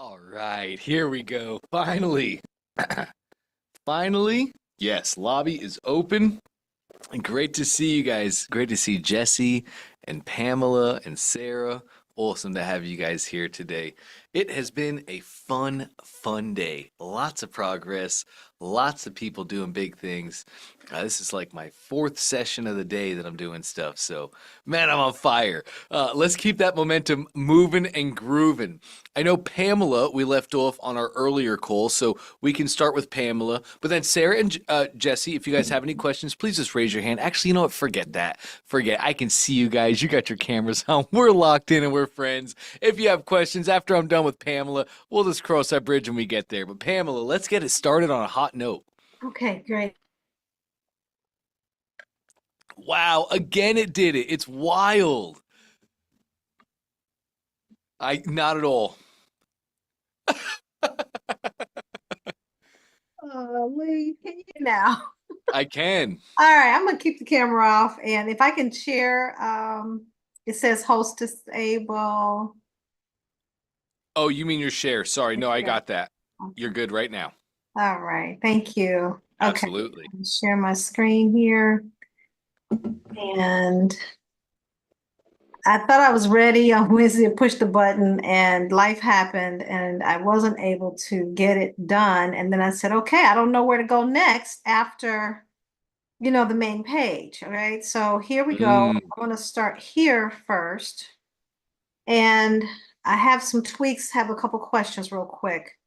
All right, here we go. Finally. Finally. Yes, lobby is open. And great to see you guys. Great to see Jesse and Pamela and Sarah. Awesome to have you guys here today. It has been a fun day. Lots of progress, lots of people doing big things. This is like my fourth session of the day that I'm doing stuff. So, man, I'm on fire. Let's keep that momentum moving and grooving. I know Pamela, we left off on our earlier call, so we can start with Pamela. But then Sarah and Jesse, if you guys have any questions, please just raise your hand. Actually, you know what? Forget that. Forget. I can see you guys. You got your cameras on. We're locked in and we're friends. If you have questions after I'm done with Pamela, we'll just cross that bridge when we get there. But Pamela, let's get it started on a hot note. Okay, great. Wow, again it did it. It's wild. Not at all. Oh, Lee, can you now? I can. All right, I'm gonna keep the camera off, and if I can share, it says host disable. Oh, you mean your share. Sorry. No, I Yeah. got that. You're good right now. All right, thank you. Okay, Absolutely. share my screen here, and I thought I was ready on Wednesday to push the button, and life happened, and I wasn't able to get it done. And then I said, okay, I don't know where to go next after the main page. All right, so here we go. Mm, I'm going to start here first. And I have some tweaks, have a couple questions real quick.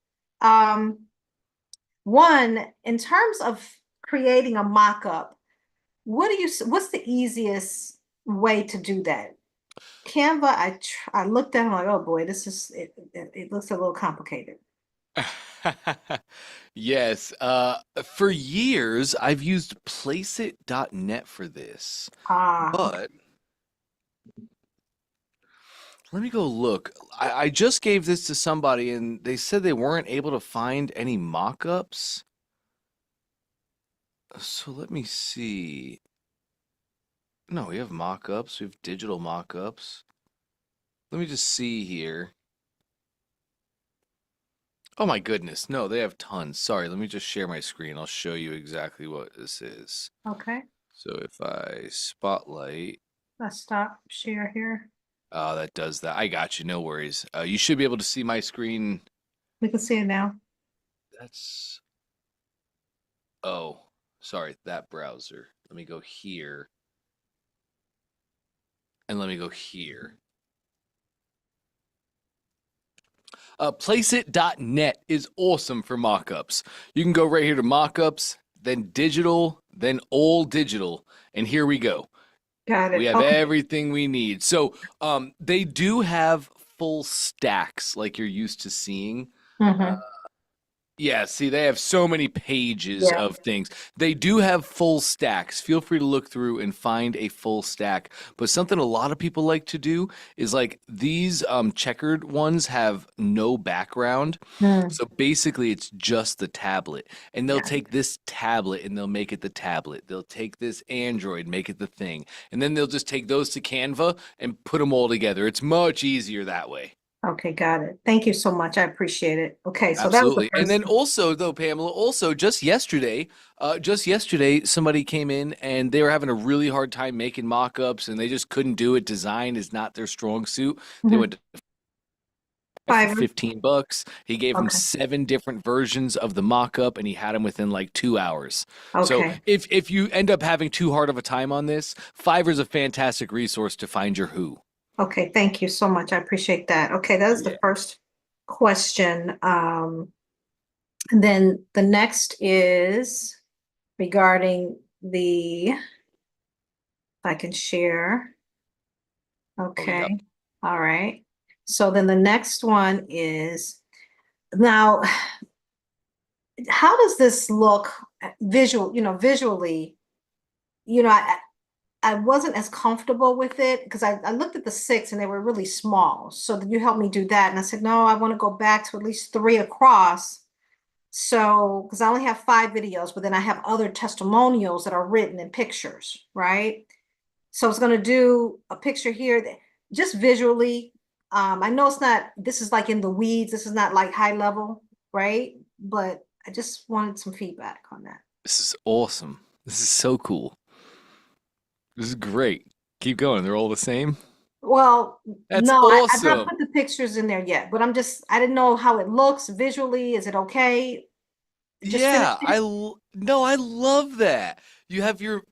One, in terms of creating a mock-up, what's the easiest way to do that? Canva, I looked at it, I'm like, oh boy, it looks a little complicated. yes. For years, I've used placeit.net for this, Okay. but let me go look. I just gave this to somebody and they said they weren't able to find any mock-ups. So let me see. No, we have mock-ups. We have digital mock-ups. Let me just see here. Oh my goodness. No, they have tons. Sorry, let me just share my screen. I'll show you exactly what this is. Okay, So if I spotlight, let's stop share here. oh, that does that. I got you. No worries. You should be able to see my screen. We can see it now. That's, oh, sorry, that browser. Let me go here and let me go here. Placeit.net is awesome for mockups. You can go right here to mockups, then digital, then all digital, and here we go. Got We it. have Okay. everything we need. So they do have full stacks like you're used to seeing. Uh, Mhm. Yeah, see, they have so many pages Yeah. of things. They do have full stacks. Feel free to look through and find a full stack. But something a lot of people like to do is like these checkered ones have no background. Mm. So basically, it's just the tablet. And they'll Yeah. take this tablet and they'll make it the tablet. They'll take this Android, make it the thing. And then they'll just take those to Canva and put them all together. It's much easier that way. Okay, got it. Thank you so much. I appreciate it. Okay, so that was the Absolutely. And first. then also though, Pamela, also just yesterday, somebody came in and they were having a really hard time making mock-ups and they just couldn't do it. Design is not their strong suit. They Mhm. went for Fiverr. 15 bucks. He gave them Okay. 7 different versions of the mock-up and he had them within like 2 hours. So Okay. if you end up having too hard of a time on this, Fiverr's a fantastic resource to find your who. Okay. Thank you so much. I appreciate that. Okay, that is Yeah. the first question. And then the next is regarding if I can share. Oh, yep. Okay. All right. So then the next one is now, how does this look visually? You know, I, I wasn't as comfortable with it because I looked at the six and they were really small. So you helped me do that. And I said, no, I want to go back to at least three across. So, because I only have 5 videos, but then I have other testimonials that are written in pictures, right? So it's going to do a picture here that just visually, I know it's not, this is like in the weeds, this is not like high level, right? But I just wanted some feedback on that. This is awesome. This is so cool. This is great. Keep going. They're all the same. Well, That's no, I've not awesome. put the pictures in there yet, but I didn't know how it looks visually. Is it okay? Just Yeah, finished it? no, I love that. You have your,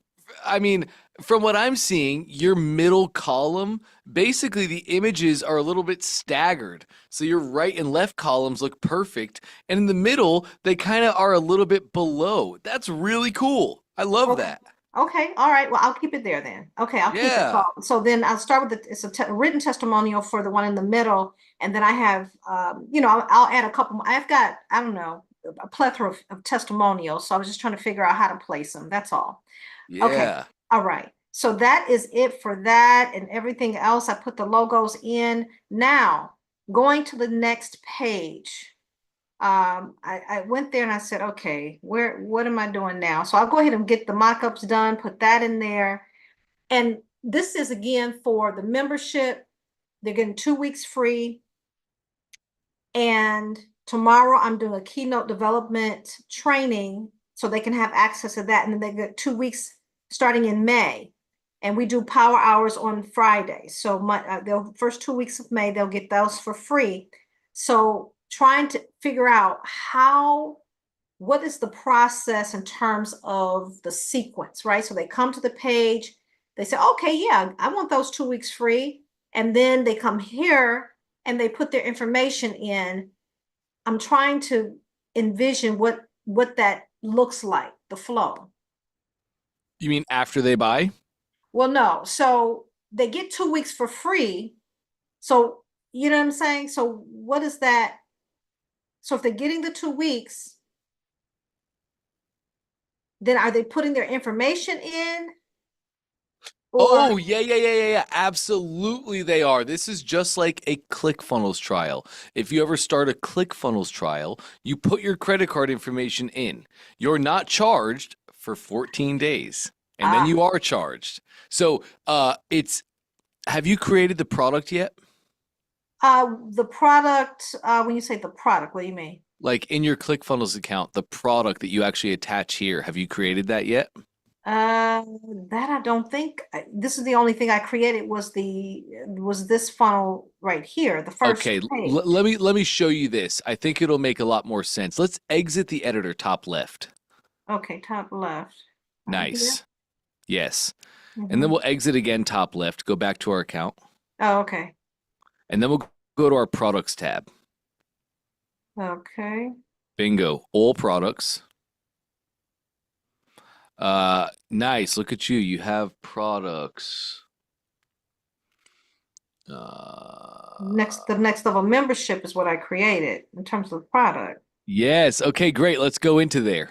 I mean, from what I'm seeing, your middle column, basically the images are a little bit staggered. So your right and left columns look perfect, and in the middle, they kind of are a little bit below. That's really cool. I love Okay. that. Okay. All right. Well, I'll keep it there then. Okay, I'll keep it. Yeah. So then I'll start with it's a written testimonial for the one in the middle, and then I have, I'll add a couple. I've got, I don't know, a plethora of testimonials. So I was just trying to figure out how to place them. That's all. Okay. Yeah. All right. So that is it for that, and everything else. I put the logos in. Now, going to the next page. I went there and I said, okay, what am I doing now? So I'll go ahead and get the mock-ups done, put that in there. And this is again for the membership. They're getting 2 weeks free. And tomorrow I'm doing a keynote development training so they can have access to that. And then they get 2 weeks starting in May. And we do power hours on Friday. So the first 2 weeks of May, they'll get those for free. So trying to figure out what is the process in terms of the sequence, right? So they come to the page, they say, okay, yeah, I want those 2 weeks free. And then they come here and they put their information in. I'm trying to envision what that looks like, the flow. You mean after they buy? Well, no. So they get 2 weeks for free. So you know what I'm saying? So what is that? So if they're getting the 2 weeks, then are they putting their information in or Oh, yeah. Absolutely, they are. This is just like a ClickFunnels trial. If you ever start a ClickFunnels trial, you put your credit card information in. You're not charged for 14 days, and then ah you are charged. So, have you created the product yet? the product, when you say the product, what do you mean? Like in your ClickFunnels account, the product that you actually attach here, have you created that yet? Uh, that I don't think. This is the only thing I created was this funnel right here, the first Okay, page. let me show you this. I think it'll make a lot more sense. Let's exit the editor top left. Okay, top left. Right here. Nice. Yes. And then Hmm. we'll exit again top left, go back to our account, Oh, okay. and then we'll go to our products tab. Okay. Bingo. All products. Nice. Look at you. You have products. The next level membership is what I created in terms of product. Yes. Okay, great. Let's go into there.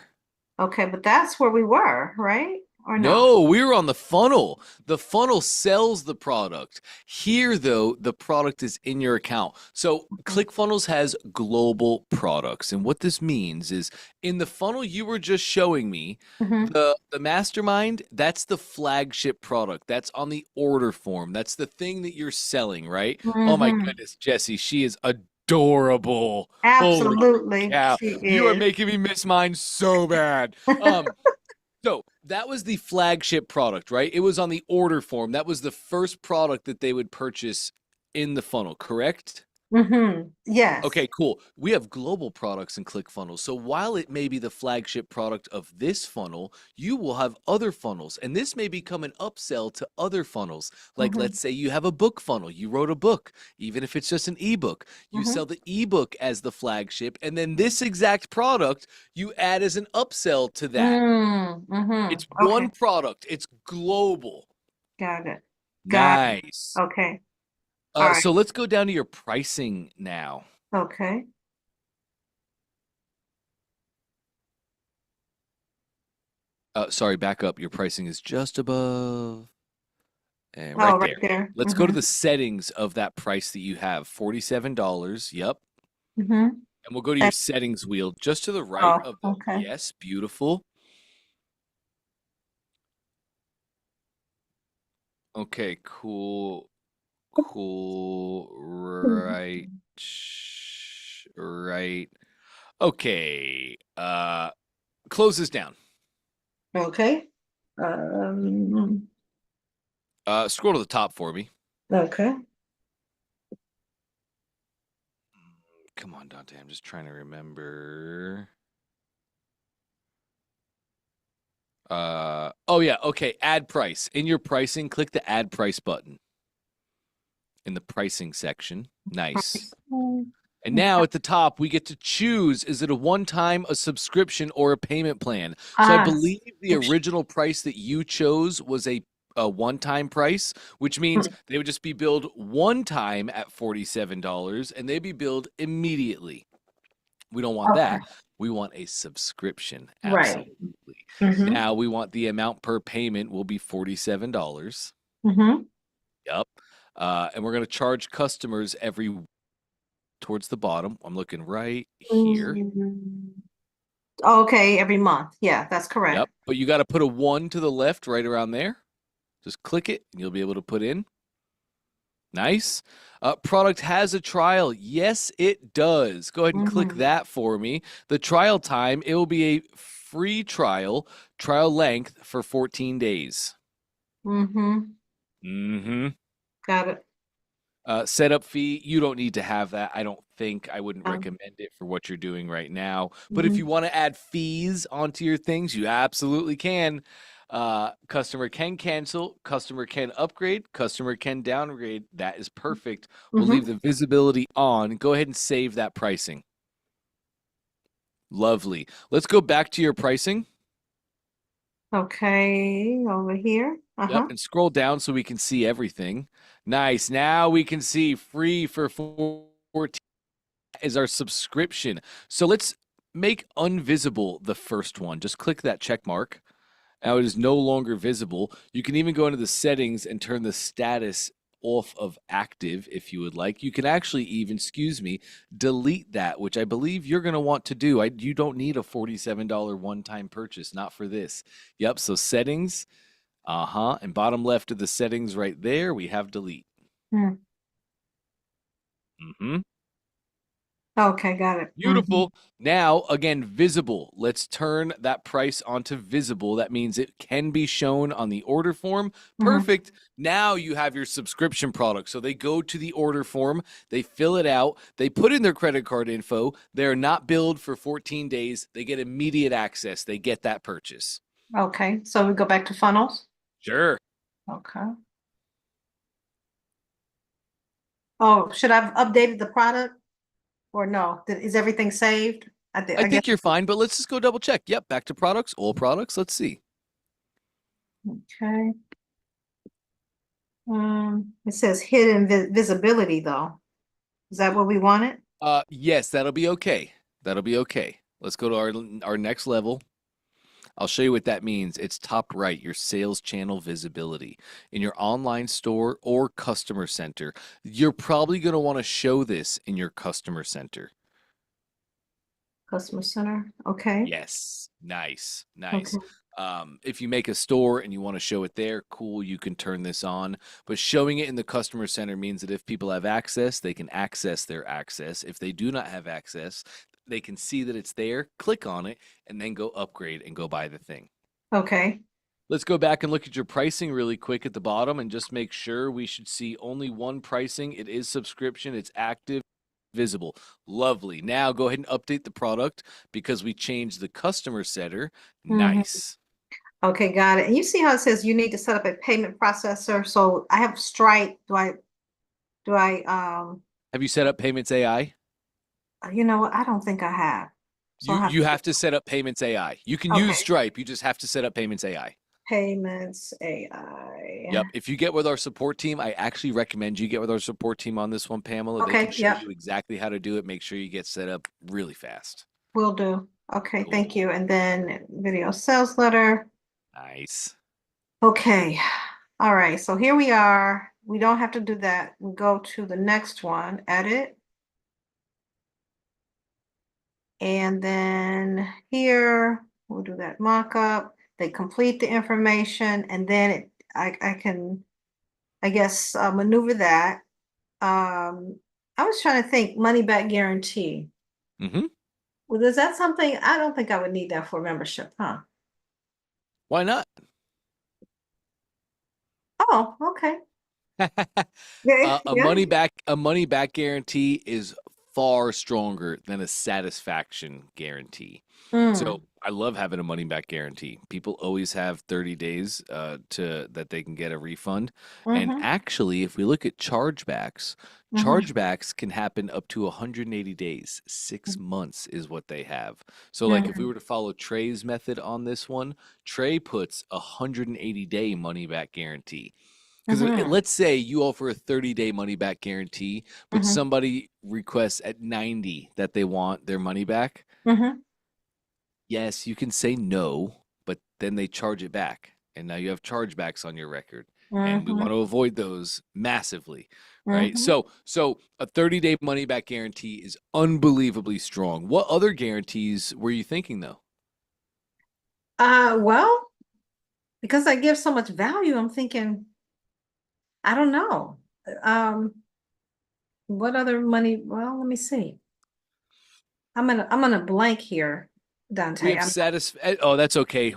Okay, but that's where we were, right? Or no? No, we were on the funnel. The funnel sells the product. Here, though, the product is in your account. So ClickFunnels has global products. And what this means is in the funnel you were just showing me, Mm-hmm. the mastermind, that's the flagship product. That's on the order form. That's the thing that you're selling, right? Oh my Mm-hmm. goodness, Jesse, she is adorable. Holy Absolutely, cow. she You are is. making me miss mine so bad. So that was the flagship product, right? It was on the order form. That was the first product that they would purchase in the funnel, correct? Mm-hmm. Yes. Okay, cool. We have global products in ClickFunnels. So while it may be the flagship product of this funnel, you will have other funnels. And this may become an upsell to other funnels. Like, Mm-hmm. let's say you have a book funnel. You wrote a book, even if it's just an ebook. You Mm-hmm. sell the ebook as the flagship. And then this exact product you add as an upsell to that. Mm-hmm. It's Okay. one product. It's global. Got it. Got it. Nice. Okay. All right. So let's go down to your pricing now. Okay. Sorry, back up. Your pricing is just above and Oh, right right there. there. Let's go to Mm-hmm. the settings of that price that you have. $47. Yep. Mm-hmm. And we'll go to your settings wheel just to the right Oh, of the okay. yes, beautiful. Okay, cool. Cool. Right. Right. Okay. Close this down. Okay. Scroll to the top for me. Okay. Come on, Dante. I'm just trying to remember. Oh yeah, okay. Add price. In your pricing, click the add price button in the pricing section. Nice. And now at the top, we get to choose, is it a one-time, a subscription, or a payment plan? So I Ah, believe the original price that you chose was a one-time price, which means they would just be billed one time at $47 and they'd be billed immediately. We don't want okay. that. We want a subscription. Right. Absolutely. Mm-hmm. Now we want the amount per payment will be $47. Mm-hmm. Yep. And we're going to charge customers every towards the bottom. I'm looking right here. Okay, every month. Yeah, that's Yep. correct. But you got to put a one to the left right around there. Just click it and you'll be able to put in. Nice. Product has a trial. Yes, it does. Go ahead and click Mm-hmm. that for me. The trial time, it will be a free trial length for 14 days. Mm-hmm. Mm-hmm. Got it. Setup fee, you don't need to have that. I don't think I wouldn't Um, recommend it for what you're doing right now. But if mhm. you want to add fees onto your things, you absolutely can. Customer can cancel, customer can upgrade, customer can downgrade. That is perfect. We'll leave Mhm. the visibility on. Go ahead and save that pricing. Lovely. Let's go back to your pricing. Okay, over here. Yep, Uh-huh. and scroll down so we can see everything. Nice. Now we can see free for 14 is our subscription. So let's make unvisible the first one. Just click that check mark. Now it is no longer visible. You can even go into the settings and turn the status off of active if you would like. You can actually even, excuse me, delete that, which I believe you're going to want to do. You don't need a $47 one-time purchase, not for this. Yep, so settings, and bottom left of the settings right there, we have delete. Mm. Mm-hmm. Okay, got it. Mm-hmm. Beautiful. Now, again, visible. Let's turn that price onto visible. That means it can be shown on the order form. Mm-hmm. Perfect. Now you have your subscription product. So they go to the order form, they fill it out, they put in their credit card info. They're not billed for 14 days. They get immediate access. They get that purchase. Okay, so we go back to funnels. Sure. Okay. Oh, should I have updated the product or no? Is everything saved? I I guess. think you're fine, but let's just go double check. Yep, back to products, all products. Let's see. Okay. It says hidden visibility though. Is that what we wanted? Yes, that'll be okay. That'll be okay. Let's go to our next level. I'll show you what that means. It's top right, your sales channel visibility in your online store or customer center. You're probably going to want to show this in your customer center. Customer center. Okay. Yes. Nice. Okay. Nice. If you make a store and you want to show it there, cool, you can turn this on. But showing it in the customer center means that if people have access, they can access their access. If they do not have access, they can see that it's there, click on it, and then go upgrade and go buy the thing. Okay. Let's go back and look at your pricing really quick at the bottom and just make sure we should see only one pricing. It is subscription, it's active, visible. Lovely. Now go ahead and update the product because we changed the customer center. Mhm. Nice. Okay, got it. And you see how it says you need to set up a payment processor. So I have Stripe. Do I Have you set up Payments AI? you know what? I don't think I have. So I have You have to set up Payments AI. You can use okay. Stripe, you just have to set up Payments AI. Payments AI. Yep. If you get with our support team, I actually recommend you get with our support team on this one, Pamela. They can Okay, show yep, you exactly how to do it. Make sure you get set up really fast. will do. Okay, thank Cool. you. And then video sales letter. Nice. Okay. All right. So here we are. We don't have to do that. We go to the next one, edit. And then here, we'll do that mock-up. They complete the information and then I I guess, maneuver that. I was trying to think money back guarantee. Hmm. Well, is that something? I don't think I would need that for membership, huh? Why not? Oh, okay. Yeah, yeah. A money back guarantee is far stronger than a satisfaction guarantee. So Mm, I love having a money back guarantee. People always have 30 days to that they can get a refund. And mm-hmm, actually, if we look at chargebacks, mm-hmm, chargebacks can happen up to 180 days. 6 months is what they have. So like if we mm-hmm, were to follow Trey's method on this one, Trey puts a 180-day money back guarantee. Because mm-hmm, let's say you offer a 30-day money back guarantee, but mm-hmm, somebody requests at 90 that they want their money back. mm-hmm, Yes, you can say no, but then they charge it back. And now you have chargebacks on your record. And we mm-hmm, want to avoid those massively, right? mm-hmm. So a 30-day money back guarantee is unbelievably strong. What other guarantees were you thinking though? Well, because I give so much value, I'm thinking, I don't know. Um, what other money? Well, let me see. I'm gonna blank here, We Dante. have oh, that's okay.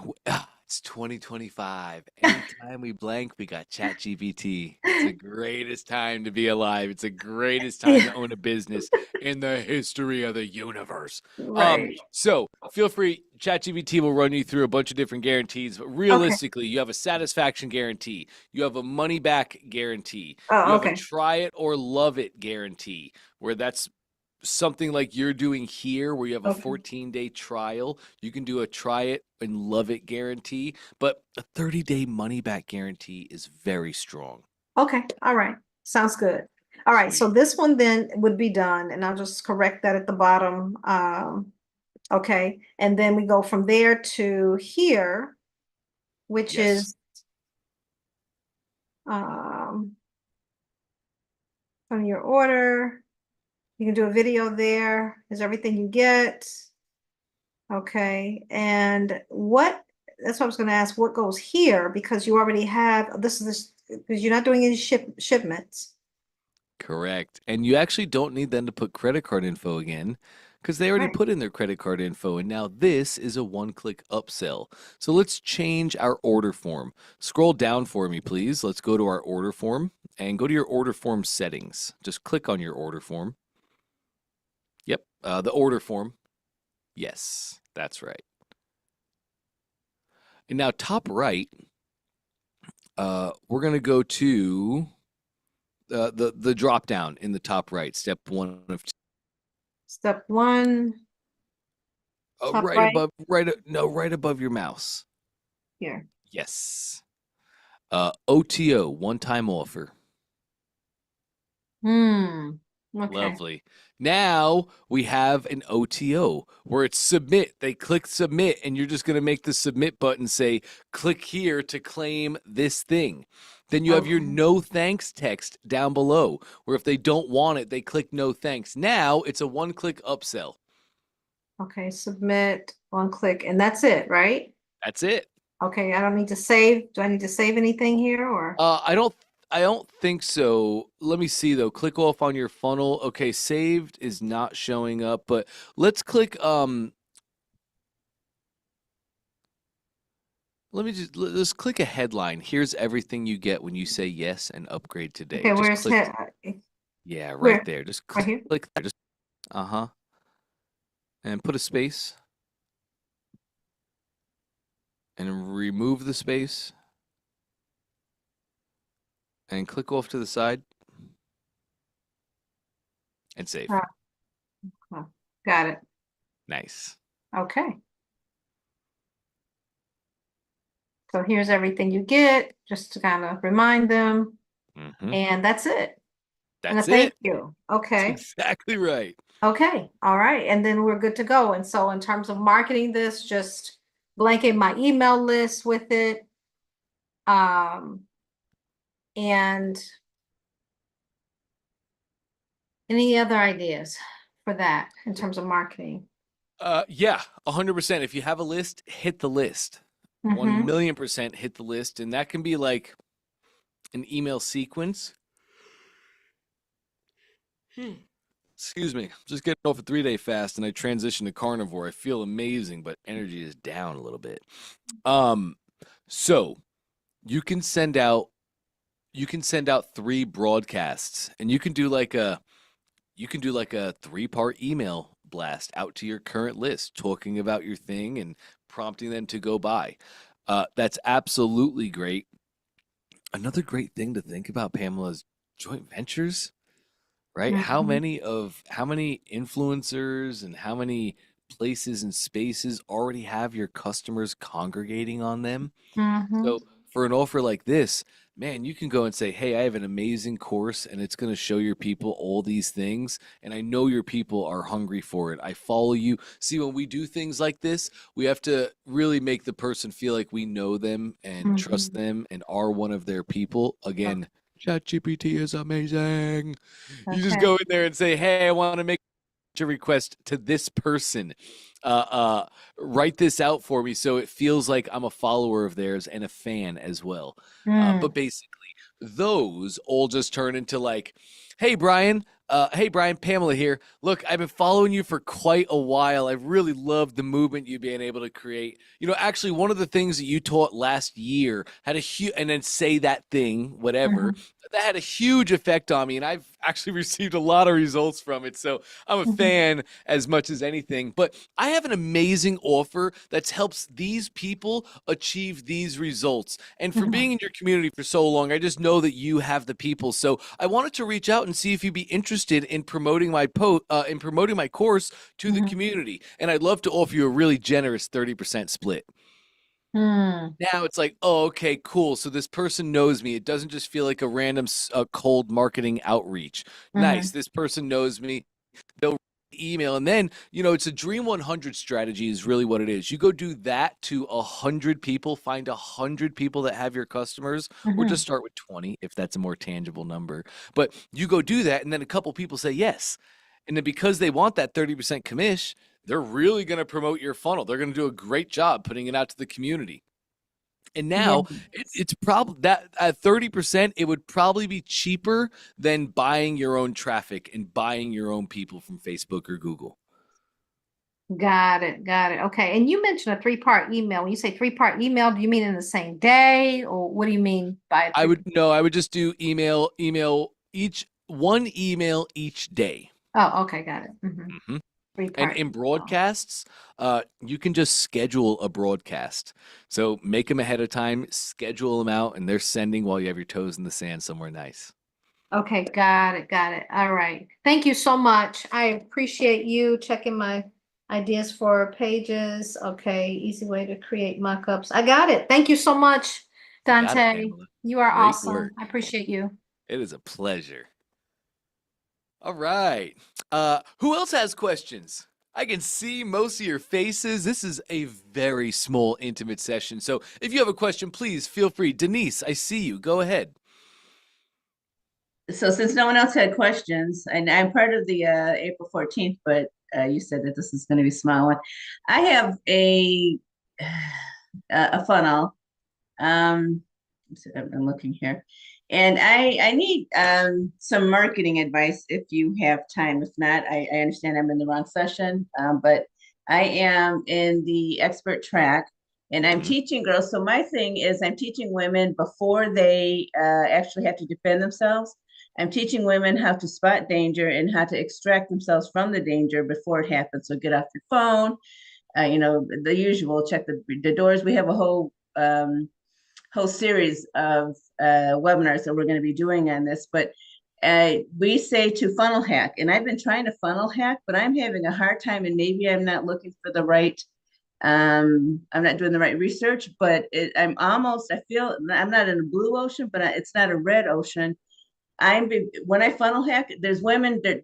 It's 2025. Anytime we blank, we got ChatGPT. It's the greatest time to be alive. It's the greatest time Yeah, to own a business in the history of the universe. right. So feel free, ChatGPT will run you through a bunch of different guarantees, but Okay. realistically, you have a satisfaction guarantee, you have a money back guarantee, you Oh, have a okay. try it or love it guarantee, where that's something like you're doing here where you have a Okay. 14-day trial. You can do a try it and love it guarantee, but a 30-day money back guarantee is very strong. Okay. All right. Sounds good. All right. So Sweet. this one then would be done, and I'll just correct that at the bottom. Okay. And then we go from there to here, which Yes. is um on your order. You can do a video there. Is everything you get. Okay. And that's what I was going to ask, what goes here? Because you already have this, because you're not doing any shipments. Correct. And you actually don't need them to put credit card info again because they already Right. put in their credit card info. And now this is a one-click upsell. So let's change our order form. Scroll down for me, please. Let's go to our order form and go to your order form settings. Just click on your order form. Yep, the order form. Yes, that's right. And now top right, we're gonna go to the drop down in the top right, step one of two. Step one, top Right right above, no, right above your mouse. here. Yes. OTO, one time offer. Hmm. Okay. Lovely. Now we have an OTO where it's submit. They click submit, and you're just going to make the submit button say, click here to claim this thing. Then you have your Okay. no thanks text down below, where if they don't want it, they click no thanks. Now it's a one click upsell. Okay. Submit, one click, and that's it, right? That's it. Okay. I don't need to save. Do I need to save anything here or? I don't. I don't think so. Let me see though. Click off on your funnel. Okay, saved is not showing up, but let's click let me let's click a headline. Here's everything you get when you say yes and upgrade today. Okay. Just Where's click. head? Yeah, right Where? there. Just Right here? click there. Just uh-huh. And put a space and remove the space and click off to the side and save. Ah, oh, got it. Nice. Okay. So here's everything you get, just to kind of remind them. Mhm. And that's it. And a That's thank it. you. That's Okay. exactly right. Okay. All right. And then we're good to go. And so in terms of marketing this, just blanket my email list with it. Um, and any other ideas for that in terms of marketing? Yeah, 100%. If you have a list, hit the list. 1 Mm-hmm. million percent hit the list. And that can be like an email sequence. Excuse me, just getting off a 3-day fast and I transitioned to carnivore. I feel amazing, but energy is down a little bit. Um, so you can send out you can send out 3 broadcasts, and you can do like a 3-part email blast out to your current list, talking about your thing and prompting them to go buy. That's absolutely great. Another great thing to think about, Pamela, is joint ventures, right? Mhm. How many influencers and how many places and spaces already have your customers congregating on them? Mhm. So for an offer like this, man, you can go and say, "Hey, I have an amazing course and it's going to show your people all these things, and I know your people are hungry for it. I follow you." See, when we do things like this, we have to really make the person feel like we know them and trust Mhm. them and are one of their people. Again, ChatGPT is amazing. You just Okay. go in there and say, "Hey, I want to make a request to this person. Uh, uh, Write this out for me so it feels like I'm a follower of theirs and a fan as well." But Mm. basically, those all just turn into like, hey Brian, Pamela here. Look, I've been following you for quite a while. I've really loved the movement you've been able to create. You know, actually, one of the things that you taught last year had a huge, and then say that thing, whatever, Mhm. that had a huge effect on me, and I've actually received a lot of results from it. So I'm a Mhm. fan as much as anything. But I have an amazing offer that helps these people achieve these results. And for being Mhm. in your community for so long, I just know that you have the people. So I wanted to reach out and see if you'd be interested in promoting in promoting my course to the Mhm. community. And I'd love to offer you a really generous 30% split. Mm. Now it's like, oh, okay, cool. So this person knows me. It doesn't just feel like a random cold marketing outreach. Nice. Mhm. This person knows me. They'll email, and then it's a Dream 100 strategy is really what it is. You go do that to 100 people, find 100 people that have your customers, or just Mhm. start with 20 if that's a more tangible number. But you go do that, and then a couple people say yes, and then because they want that 30% commish, they're really going to promote your funnel. They're going to do a great job putting it out to the community. And now Yes. it's probably that at 30%, it would probably be cheaper than buying your own traffic and buying your own people from Facebook or Google. Got it. Got it. Okay. And you mentioned a three-part email. When you say three-part email, do you mean in the same day, or what do you mean by I three? would no, I would just do email each one email each day. Oh, okay. Got it. hmm And Three-part in email. broadcasts, you can just schedule a broadcast. So make them ahead of time, schedule them out, and they're sending while you have your toes in the sand somewhere nice. Okay, got it, got it. All right. Thank you so much. I appreciate you checking my ideas for pages. Okay, easy way to create mockups. I got it. Thank you so much, You got it, Dante. Pamela. You are Great awesome. work. I appreciate you. It is a pleasure. All right. Who else has questions? I can see most of your faces. This is a very small, intimate session. So if you have a question, please feel free. Denise, I see you. Go ahead. So since no one else had questions, and I'm part of the April 14th, but you said that this is going to be a small one. I have a funnel. I'm looking here, and I need some marketing advice if you have time. If not, I understand I'm in the wrong session, but I am in the expert track. And I'm Mhm. teaching girls. So my thing is, I'm teaching women before they actually have to defend themselves. I'm teaching women how to spot danger and how to extract themselves from the danger before it happens. So get off your phone, the usual, check the doors. We have a whole series of webinars that we're going to be doing on this, but we say to funnel hack, and I've been trying to funnel hack, but I'm having a hard time, and maybe I'm not looking for the right, I'm not doing the right research, but I feel I'm not in a blue ocean, but it's not a red ocean. When I funnel hack, there's women that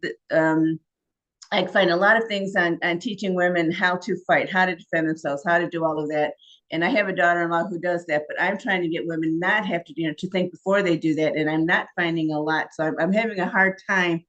I find a lot of things on teaching women how to fight, how to defend themselves, how to do all of that. And I have a daughter-in-law who does that, but I'm trying to get women not have to, to think before they do that. And I'm not finding a lot. So I'm having a hard time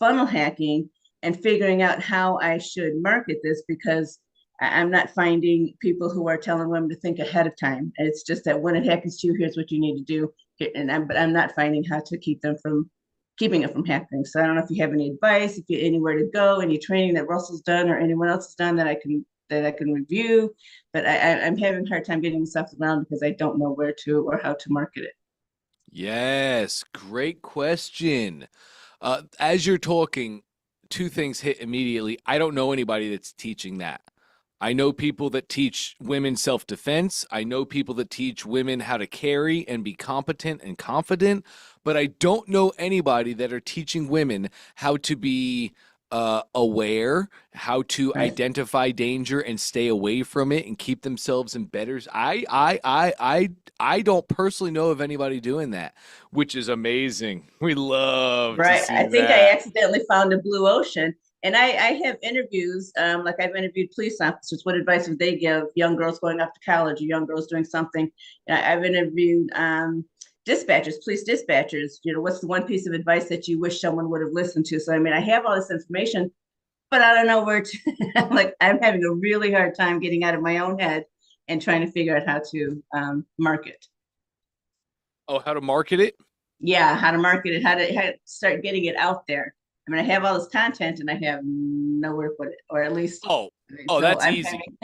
funnel hacking and figuring out how I should market this because I'm not finding people who are telling women to think ahead of time. And it's just that when it happens to you, here's what you need to do. but I'm not finding how to keeping it from happening. So I don't know if you have any advice, if you anywhere to go, any training that Russell's done or anyone else has done that I can review. But I'm having a hard time getting this off the ground because I don't know where to or how to market it. Yes, great question. As you're talking, two things hit immediately. I don't know anybody that's teaching that. I know people that teach women self defense. I know people that teach women how to carry and be competent and confident, but I don't know anybody that are teaching women how to be aware, how to Right. identify danger and stay away from it and keep themselves in better. I don't personally know of anybody doing that, which is amazing. We love to Right. see I think I that. accidentally found a blue ocean. And I have interviews, like I've interviewed police officers. What advice would they give young girls going off to college or young girls doing something? I've interviewed dispatchers, police dispatchers. What's the one piece of advice that you wish someone would have listened to? So, I mean, I have all this information, but I don't know where to, like, I'm having a really hard time getting out of my own head and trying to figure out how to market. Oh, how to market it? Yeah, how to market it, how to start getting it out there. I mean, I have all this content and I have nowhere to put it, or at least Oh, oh, so that's I'm easy. having.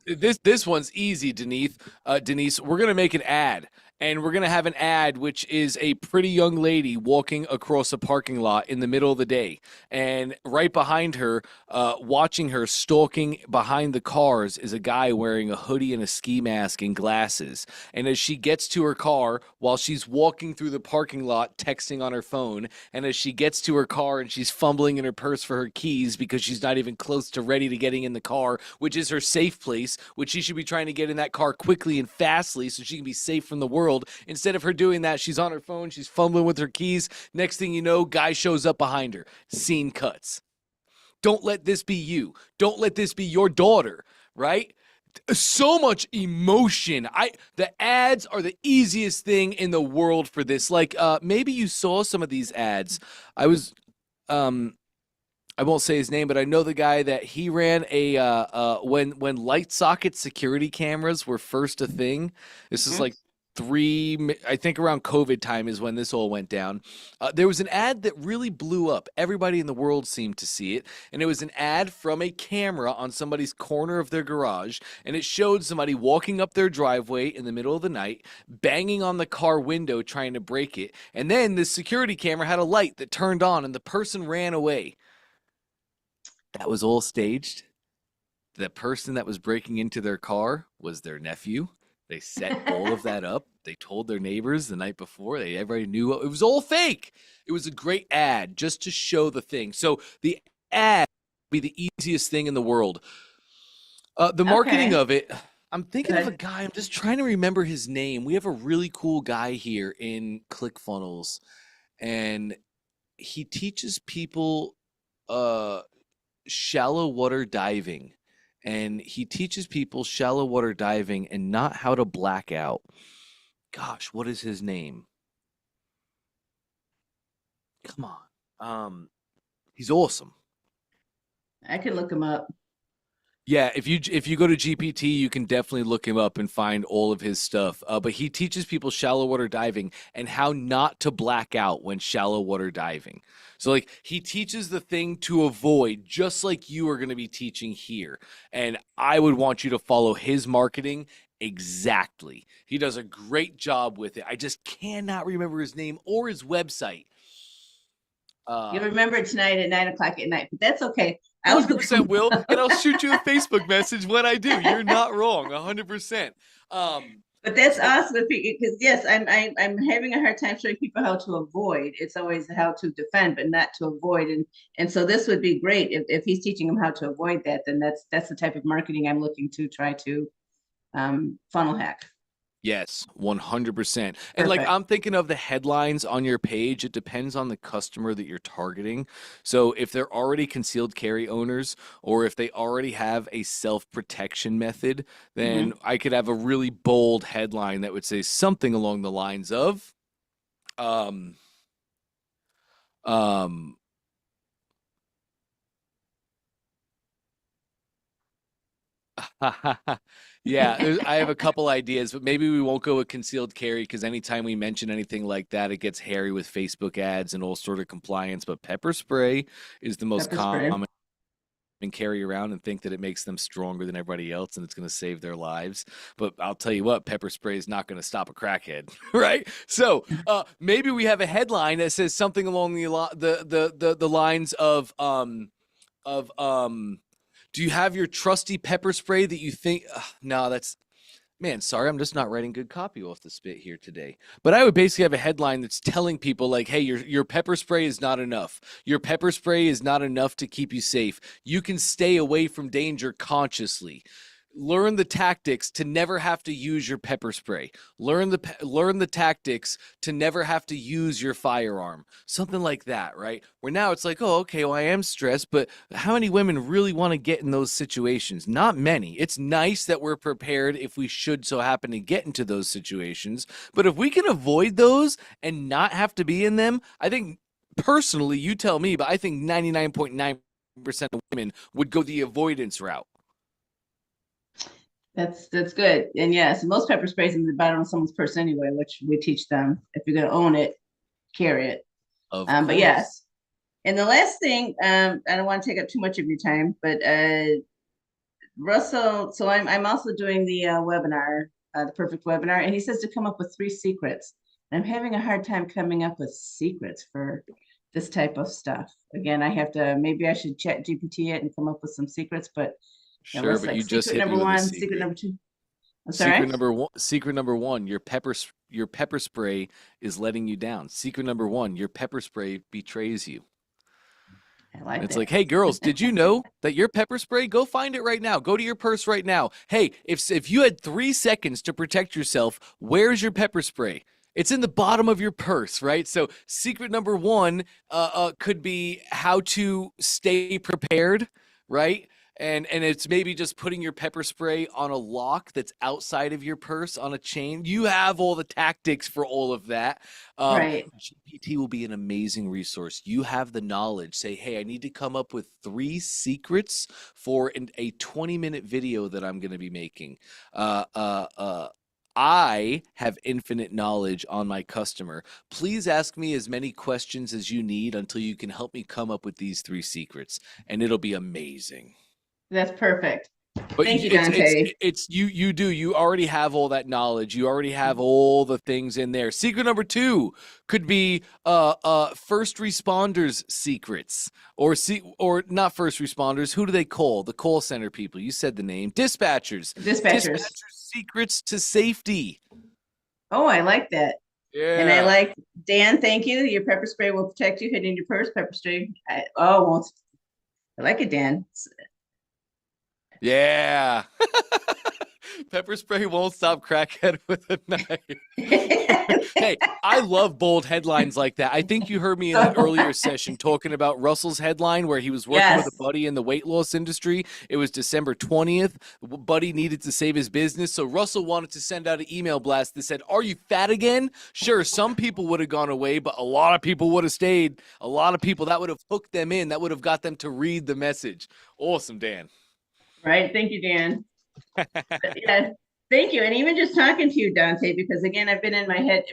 This one's easy, Denise. Denise, we're gonna make an ad, and we're gonna have an ad which is a pretty young lady walking across a parking lot in the middle of the day, and right behind her, watching her, stalking behind the cars, is a guy wearing a hoodie and a ski mask and glasses. And as she gets to her car, while she's walking through the parking lot, texting on her phone, and as she gets to her car and she's fumbling in her purse for her keys because she's not even close to ready to getting in the car, which is her safe place, which she should be trying to get in that car quickly and fastly so she can be safe from the world. Instead of her doing that, she's on her phone, she's fumbling with her keys. Next thing you know, guy shows up behind her. Scene cuts. Don't let this be you. Don't let this be your daughter, right? So much emotion. The ads are the easiest thing in the world for this. Like maybe you saw some of these ads. I was um I won't say his name, but I know the guy that he ran a when light socket security cameras were first a thing. This is like I think around COVID time is when this all went down. There was an ad that really blew up. Everybody in the world seemed to see it, and it was an ad from a camera on somebody's corner of their garage, and it showed somebody walking up their driveway in the middle of the night, banging on the car window trying to break it, and then the security camera had a light that turned on, and the person ran away. That was all staged. The person that was breaking into their car was their nephew. They set all of that up. They told their neighbors the night before. Everybody knew it was all fake. It was a great ad just to show the thing. So the ad would be the easiest thing in the world. The marketing Okay, of it, I'm thinking of a good. guy. I'm just trying to remember his name. We have a really cool guy here in ClickFunnels, and he teaches people uh shallow water diving, and he teaches people shallow water diving and not how to black out. Gosh, what is his name? Come on. He's awesome. I can look them up. Yeah, if you go to GPT, you can definitely look him up and find all of his stuff. But he teaches people shallow water diving and how not to black out when shallow water diving. So like he teaches the thing to avoid, just like you are going to be teaching here. And I would want you to follow his marketing exactly. He does a great job with it. I just cannot remember his name or his website. You'll Uh, remember it tonight at 9 o'clock at night, but that's okay. I'll look 100% 'em will, and I'll up. shoot you a Facebook message when I do. You're not wrong, 100%. But that's So awesome because yes, I'm having a hard time showing people how to avoid. It's always how to defend, but not to avoid. And so this would be great if he's teaching them how to avoid that. Then that's the type of marketing I'm looking to try to funnel hack. yes, 100%. And like Perfect. I'm thinking of the headlines on your page, it depends on the customer that you're targeting. So if they're already concealed carry owners or if they already have a self-protection method, then Hmm. I could have a really bold headline that would say something along the lines of um um Yeah, I have a couple ideas, but maybe we won't go with concealed carry because anytime we mention anything like that, it gets hairy with Facebook ads and all sort of compliance. But pepper spray is the most Pepper spray. common and carry around and think that it makes them stronger than everybody else and it's going to save their lives. But I'll tell you what, pepper spray is not going to stop a crackhead, right? So maybe we have a headline that says something along the lines of do you have your trusty pepper spray that you think no, that's man, sorry, I'm just not writing good copy off the spit here today. But I would basically have a headline that's telling people like, hey, your pepper spray is not enough. Your pepper spray is not enough to keep you safe. You can stay away from danger consciously. Learn the tactics to never have to use your pepper spray. Learn the tactics to never have to use your firearm. Something like that, right? Where now it's like, oh, okay, well, I am stressed, but how many women really want to get in those situations? Not many. It's nice that we're prepared if we should so happen to get into those situations. But if we can avoid those and not have to be in them, I think personally, you tell me, but I think 99.9% of women would go the avoidance route. That's good. And yes, most pepper sprays in the bottom of someone's purse anyway, which we teach them. If you're going to own it, carry it. Of But course. yes. And the last thing, I don't want to take up too much of your time, but Russell, so I'm also doing the webinar, the perfect webinar, and he says to come up with 3 secrets. And I'm having a hard time coming up with secrets for this type of stuff. Again, I have to, maybe I should chat GPT it and come up with some secrets, but yeah, Sure, let's but like you just secret hit me number with a 1, secret. secret number 2. I'm sorry? Secret number one, your pepper spray is letting you down. Secret number 1, your pepper spray betrays you. I like It's that. like, hey girls, did you know that your pepper spray? Go find it right now. Go to your purse right now. Hey, if you had 3 seconds to protect yourself, where's your pepper spray? It's in the bottom of your purse, right? So secret number 1 could be how to stay prepared, right? And it's maybe just putting your pepper spray on a lock that's outside of your purse on a chain. You have all the tactics for all of that. Right. GPT will be an amazing resource. You have the knowledge. Say, hey, I need to come up with 3 secrets for a 20-minute video that I'm going to be making. I have infinite knowledge on my customer. Please ask me as many questions as you need until you can help me come up with these 3 secrets, and it'll be amazing. That's perfect. But Thank you, Dante. you already have all that knowledge. You already have all the things in there. Secret number 2 could be first responders secrets or not first responders. Who do they call? The call center people. You said the name. Dispatchers. Dispatchers. Secrets to safety. Oh, I like that. Yeah. And I like, Dan, thank you. Your pepper spray will protect you hidden in your purse. Pepper spray. I like it, Dan. Yeah. Pepper spray won't stop crackhead with a knife. Hey, I love bold headlines like that. I think you heard me in the earlier session talking about Russell's headline where he was working with a buddy in the weight loss industry. It was December 20th. Buddy needed to save his business, so Russell wanted to send out an email blast that said, "Are you fat again?" Sure, some people would have gone away, but a lot of people would have stayed. A lot of people, that would have hooked them in. That would have got them to read the message. Awesome, Dan. Right. Thank you, Dan. Yeah, thank you. And even just talking to you, Dante, because again, I've been in my head,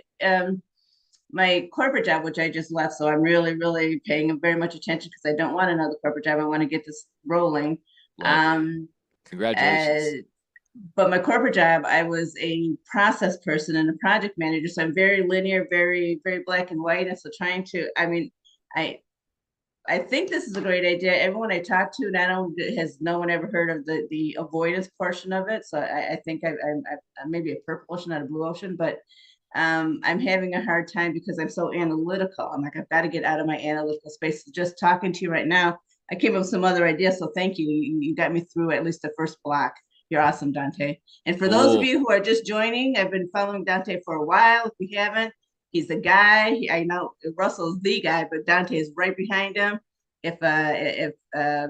my corporate job, which I just left. So I'm really, really paying very much attention because I don't want another corporate job. I want to get this rolling. Congratulations. But my corporate job, I was a process person and a project manager. So I'm very linear, very, very black and white. And so I think this is a great idea. Everyone I talk to, has no one ever heard of the avoidance portion of it. So I think I'm maybe a purple ocean, not a blue ocean, but I'm having a hard time because I'm so analytical. I'm like, I've got to get out of my analytical space. Just talking to you right now, I came up with some other ideas. So thank you. You got me through at least the first block. You're awesome, Dante. And for those of you who are just joining, I've been following Dante for a while. If you haven't, he's the guy. I know Russell's the guy, but Dante is right behind him. If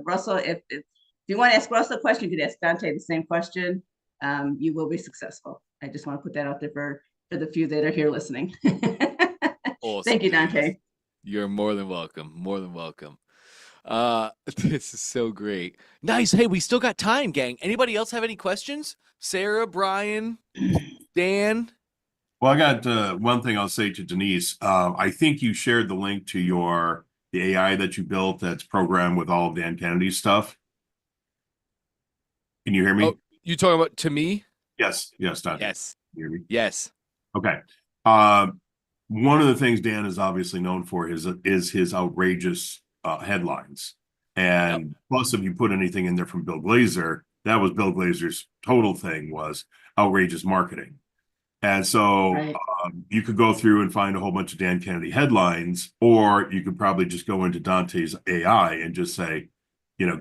Russell, if you want to ask Russell a question, you could ask Dante the same question. You will be successful. I just want to put that out there for the few that are here listening. Awesome. Thank you, Dante. You're more than welcome. More than welcome. This is so great. Nice. Hey, we still got time, gang. Anybody else have any questions? Sarah, Brian, Dan? Well, I got one thing I'll say to Denise. I think you shared the link to the AI that you built that's programmed with all of Dan Kennedy's stuff. Can you hear me? Oh, you talking about to me? Yes, Dante. Yes. Can you hear me? Yes. Okay. One of the things Dan is obviously known for is his outrageous headlines. And plus, if you put anything in there from Bill Glazer, that was Bill Glazer's total thing was outrageous marketing. And so Right. you could go through and find a whole bunch of Dan Kennedy headlines, or you could probably just go into Dante's AI and just say,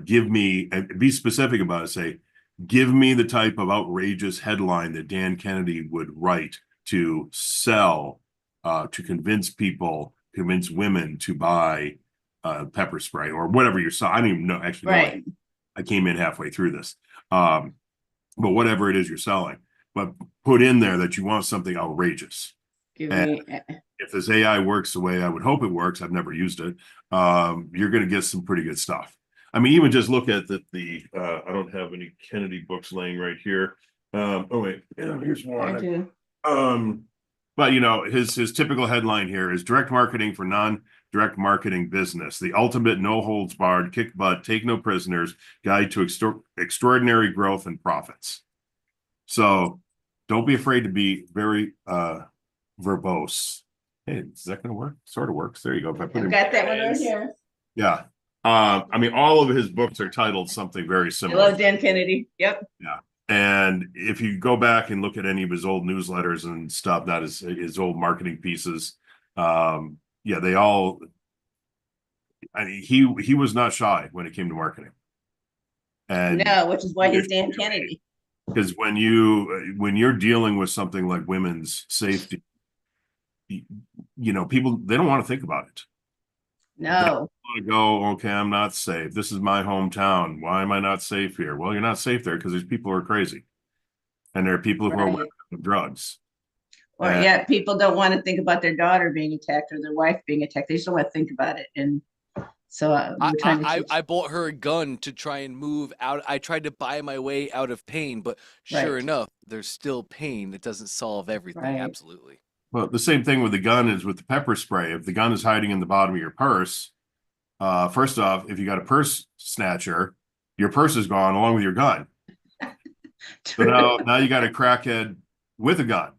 give me, and be specific about it. Say, give me the type of outrageous headline that Dan Kennedy would write to sell, to convince women to buy pepper spray or whatever you're selling. I don't even know, actually, Right. I came in halfway through this. But whatever it is you're selling, but put in there that you want something outrageous. Give And me, if this AI works the way I would hope it works, I've never used it, you're going to get some pretty good stuff. I mean, even just look at I don't have any Kennedy books laying right here. Oh wait, here's I one. do. But his typical headline here is direct marketing for non-direct marketing business. The ultimate no holds barred, kick butt, take no prisoners guide to extraordinary growth and profits. So don't be afraid to be very verbose. Hey, is that going to work? Sort of works. There you go. If I put I've in got that one right here. Yeah. I mean, all of his books are titled something very I similar. love Dan Kennedy. Yep. Yeah. And if you go back and look at any of his old newsletters and stuff, not his old marketing pieces, they all, I mean, he was not shy when it came to marketing. And No, which is why he's Dan Kennedy. because when you're dealing with something like women's safety, people, they don't want to think about it. No. To go, okay, I'm not safe. This is my hometown. Why am I not safe here? Well, you're not safe there because there's people who are crazy. And there are people who are Right. wearing drugs. Or people don't want to think about their daughter being attacked or their wife being attacked. They just don't want to think about it. And so we're trying to teach. I bought her a gun to try and move out. I tried to buy my way out of pain, but sure Right. enough, there's still pain. It doesn't solve everything. Right. Absolutely. Well, the same thing with the gun is with the pepper spray. If the gun is hiding in the bottom of your purse, first off, if you got a purse snatcher, your purse is gone along with your gun. So now you got a crackhead with a gun.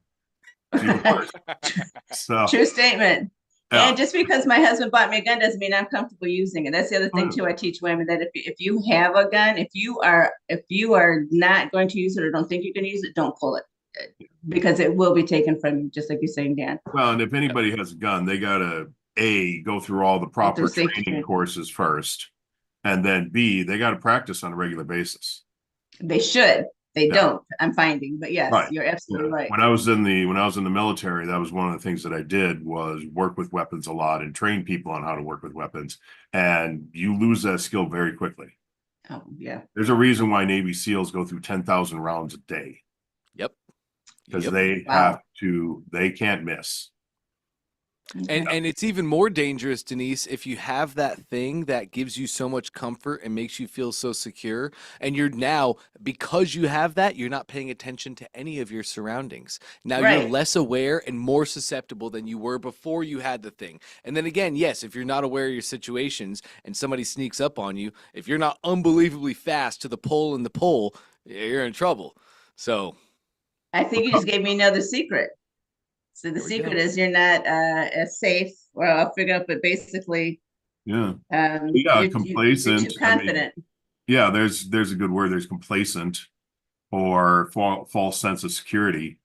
So True statement. yeah. And just because my husband bought me a gun doesn't mean I'm comfortable using it. That's the other thing too. I teach women that if you have a gun, if you are not going to use it or don't think you can use it, don't pull it because it will be taken from you, just like you're saying, Dan. Well, and if anybody has a gun, they gotta go through all the proper training courses first, and then B, they gotta practice on a regular basis. They should. They don't. I'm finding, but yes, Right. You're absolutely right. When I was in the military, that was one of the things that I did was work with weapons a lot and train people on how to work with weapons. And you lose that skill very quickly. Oh yeah. There's a reason why Navy SEALs go through 10,000 rounds a day. Yep. Because they can't miss. And it's even more dangerous, Denise, if you have that thing that gives you so much comfort and makes you feel so secure. And you're now, because you have that, you're not paying attention to any of your surroundings. Now you're less aware and more susceptible than you were before you had the thing. And then again, yes, if you're not aware of your situations and somebody sneaks up on you, if you're not unbelievably fast to the pole in the pole, you're in trouble. So I think you just gave me another secret. So the secret is you're not as safe. Well, I'll figure out, but basically, Yeah. You're Complacent. too confident. There's a good word. There's complacent or false sense of security.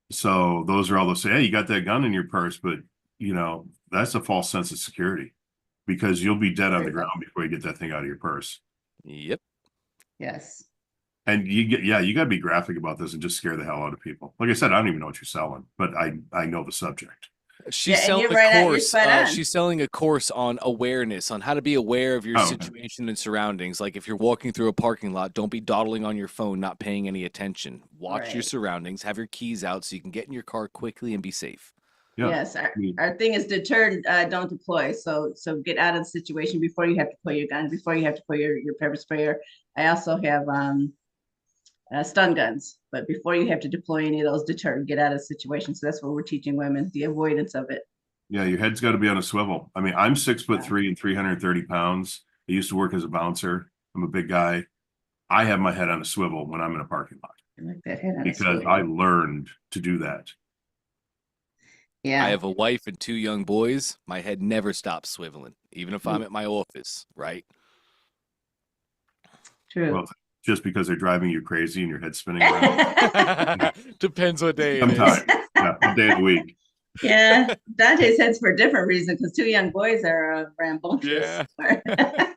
So those are all those say, hey, you got that gun in your purse, but that's a false sense of security because you'll be dead on the ground before you get that thing out of your purse. Yep. Yes. And you got to be graphic about this and just scare the hell out of people. Like I said, I don't even know what you're selling, but I know the subject. She's selling a course. She's selling a course on awareness, on how to be aware of your situation and surroundings. Like if you're walking through a parking lot, don't be dawdling on your phone, not paying any attention. Watch your surroundings. Have your keys out so you can get in your car quickly and be safe. Yeah. Yes, I mean, our thing is deter, don't deploy. So get out of the situation before you have to pull your gun, before you have to pull your pepper sprayer. I also have stun guns, but before you have to deploy any of those, deter, get out of the situation. So that's what we're teaching women, the avoidance of it. yeah, your head's got to be on a swivel. I mean, I'm 6'3" and 330 pounds. I used to work as a bouncer. I'm a big guy. I have my head on a swivel when I'm in a parking lot I like that head on a because swivel. I learned to do that. Yeah. I have a wife and 2 young boys. My head never stops swiveling, even if I'm at my office, right? True. Well, just because they're driving you crazy and your head's spinning around. Depends what day it Sometimes, is. yeah, what day of the week. Yeah, Dante's head's for a different reason because 2 young boys are rambunctious. Yeah.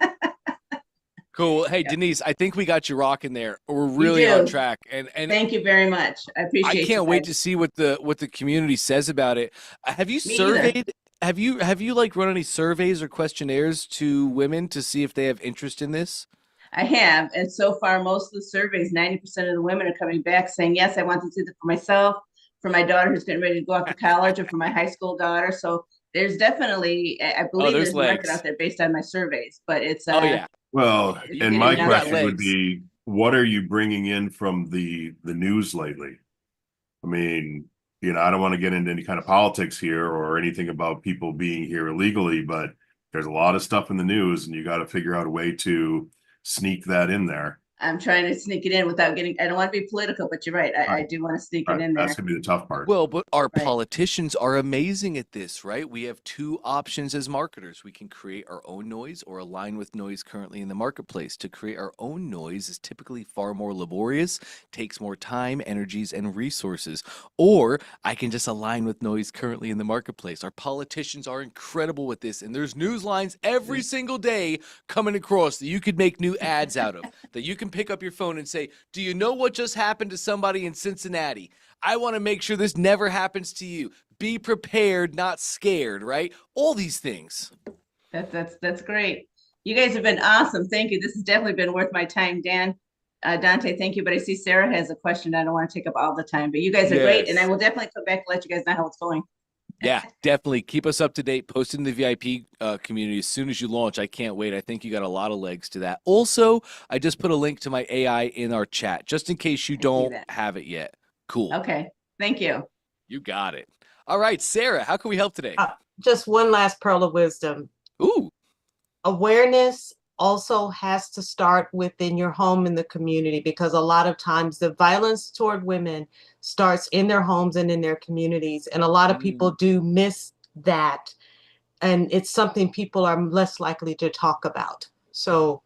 Cool. Hey, Denise, I think we got you rocking there. We're You really on do. track. And Thank you very much. I I appreciate you can't wait guys. to see what the community says about it. Have you Me either. surveyed have you like run any surveys or questionnaires to women to see if they have interest in this? I have, and so far, most of the surveys, 90% of the women are coming back saying, yes, I want to do that for myself, for my daughter who's getting ready to go off to college, or for my high school daughter. So there's definitely, I Oh, believe there's there's a record legs. out there based on my surveys, but it's Oh yeah. Well, it's and getting my You got out there. question would legs. be, what are you bringing in from the news lately? I mean, I don't want to get into any kind of politics here or anything about people being here illegally, but there's a lot of stuff in the news, and you got to figure out a way to sneak that in there. I'm trying to sneak it in without getting, I don't want to be political, but you're right. I do want to sneak it in there. That's gonna be the tough part. Well, but our Right. politicians are amazing at this, right? We have 2 options as marketers. We can create our own noise or align with noise currently in the marketplace. To create our own noise is typically far more laborious, takes more time, energies, and resources. Or I can just align with noise currently in the marketplace. Our politicians are incredible with this, and there's news lines every single day coming across that you could make new ads out of, that you can pick up your phone and say, do you know what just happened to somebody in Cincinnati? I want to make sure this never happens to you. Be prepared, not scared, right? All these things. That's great. You guys have been awesome. Thank you. This has definitely been worth my time, Dan. Dante, thank you. But I see Sarah has a question. I don't want to take up all the time, but you guys are great. And I Yes. will definitely come back and let you guys know how it's going. Yeah, definitely. Keep us up to date. Post in the VIP community as soon as you launch. I can't wait. I think you got a lot of legs to that. Also, I just put a link to my AI in our chat, just in case you I see don't that. have it yet. Cool. Okay. Thank you. You got it. All right, Sarah, how can we help today? Just one last pearl of wisdom. Ooh, Awareness also has to start within your home and the community, because a lot of times the violence toward women starts in their homes and in their communities. And a lot of people do miss that. And it's something people are less likely to talk about. So,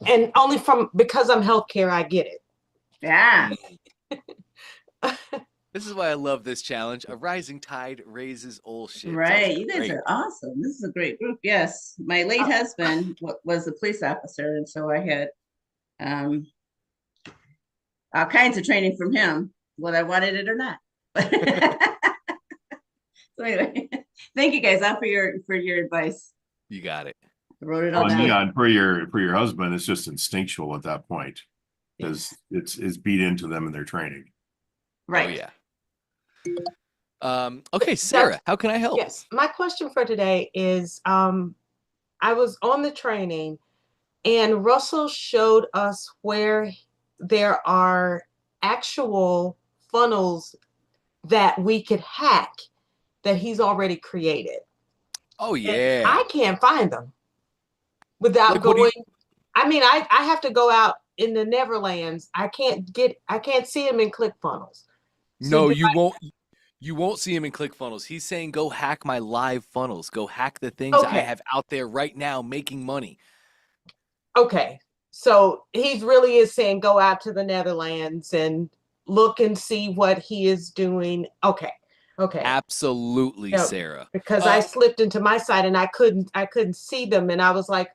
and only because I'm healthcare, I get it. Yeah. this is why I love this challenge. A rising tide raises all ships. Right. You guys Great. are awesome. This is a great group. Yes. My late husband was a police officer. And so I had all kinds of training from him, whether I wanted it or not. So anyway, thank you guys out for your advice. You got it. I wrote it all And down. yeah, and for your husband, it's just instinctual at that point because Yes. it's beat into them in their training. Right. Oh, yeah. Okay, Sarah, how can I help? Yes. My question for today is, I was on the training and Russell showed us where there are actual funnels that we could hack that he's already created. Oh, And yeah. I can't find them without Like, what do you- going. I mean, I have to go out in the Neverlands. I can't see them in ClickFunnels. So No, do you won't. You won't see him in ClickFunnels. He's saying go hack my live funnels. Go hack the things I Okay. have out there right now making money. Okay. So he really is saying go out to the Netherlands and look and see what he is doing. Okay. Okay. Absolutely, Yeah, Sarah. because I slipped into my site and I couldn't see them. And I was like,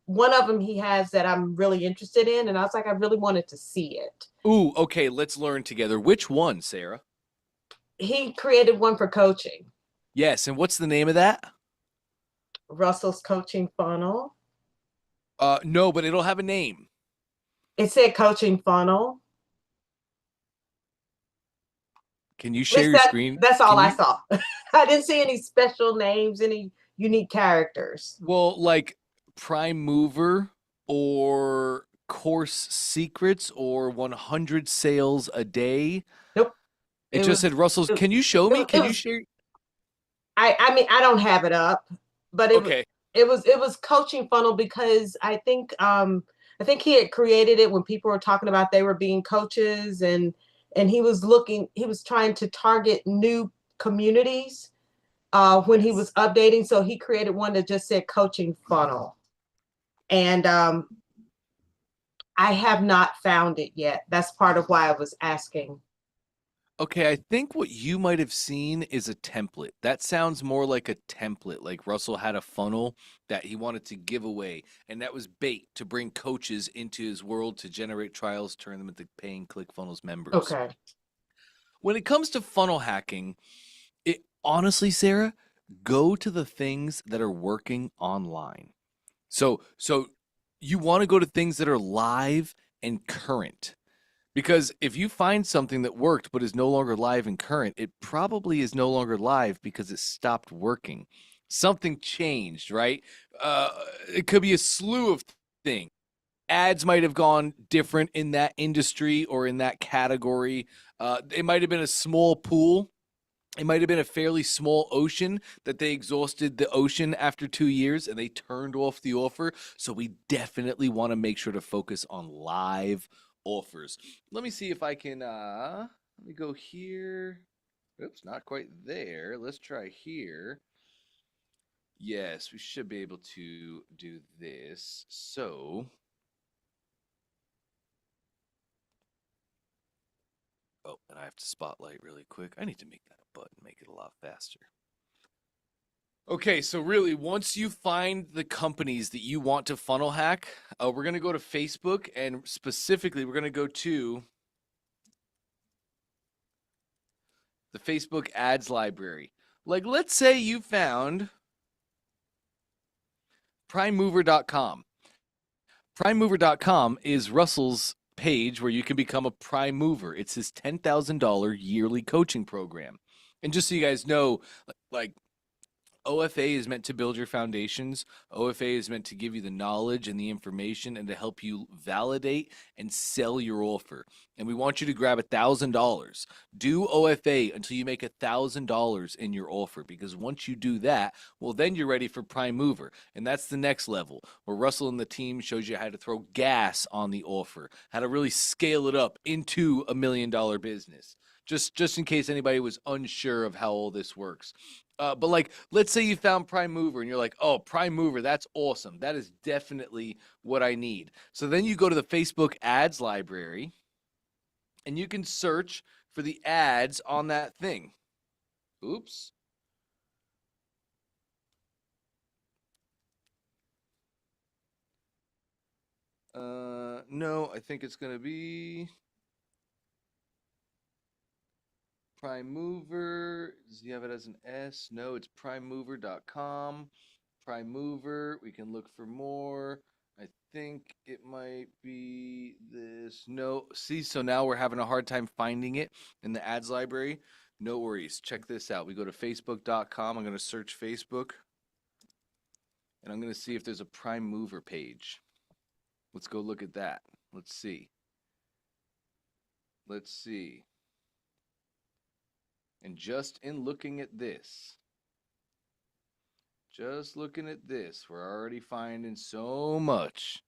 one of them he has that I'm really interested in. And I was like, I really wanted to see it. Ooh, okay, let's learn together. Which one, Sarah? He created one for coaching. Yes, and what's the name of that? Russell's coaching funnel. No, but it'll have a name. It said coaching funnel. Can you At share least your screen? that's all Can I you? saw. I didn't see any special names, any unique characters. Well, like Prime Mover or Course Secrets or 100 sales a day. Nope. It It just was said Russell's. it, Can you show it, me? it Can you was share? I mean, I don't have it up, but Okay. it was coaching funnel because I think he had created it when people were talking about they were being coaches, and he was trying to target new communities when he was Yes. updating. So he created one that just said coaching funnel. And I have not found it yet. That's part of why I was asking. Okay, I think what you might have seen is a template. That sounds more like a template. Like Russell had a funnel that he wanted to give away, and that was bait to bring coaches into his world to generate trials, turn them into paying ClickFunnels members. Okay. When it comes to funnel hacking, it honestly, Sarah, go to the things that are working online. So you want to go to things that are live and current. Because if you find something that worked but is no longer live and current, it probably is no longer live because it stopped working. Something changed, right? Uh, it could be a slew of things. Ads might have gone different in that industry or in that category. It might have been a small pool. It might have been a fairly small ocean that they exhausted the ocean after 2 years and they turned off the offer. So we definitely want to make sure to focus on live offers. Let me see if I can let me go here. Oops, not quite there. Let's try here. Yes, we should be able to do this. So, oh, and I have to spotlight really quick. I need to make that a button, make it a lot faster. Okay, so really, once you find the companies that you want to funnel hack, we're going to go to Facebook, and specifically, we're going to go to the Facebook ads library. Like, let's say you found primemover.com. Primemover.com is Russell's page where you can become a prime mover. It's his $10,000 yearly coaching program. And just so you guys know, like, OFA is meant to build your foundations. OFA is meant to give you the knowledge and the information and to help you validate and sell your offer. And we want you to grab $1,000. Do OFA until you make $1,000 in your offer, because once you do that, well, then you're ready for Prime Mover. And that's the next level where Russell and the team shows you how to throw gas on the offer, how to really scale it up into $1 million business. Just in case anybody was unsure of how all this works. But like, let's say you found Prime Mover and you're like, oh, Prime Mover, that's awesome. That is definitely what I need. So then you go to the Facebook ads library and you can search for the ads on that thing. Oops. No, I think it's going to be Prime Mover. Does he have it as an S? No, it's primemover.com. Prime Mover. We can look for more. I think it might be this. No, see, so now we're having a hard time finding it in the ads library. No worries. Check this out. We go to facebook.com. I'm going to search Facebook, and I'm going to see if there's a Prime Mover page. Let's go look at that. Let's see. Let's see. And just in looking at this, we're already finding so much.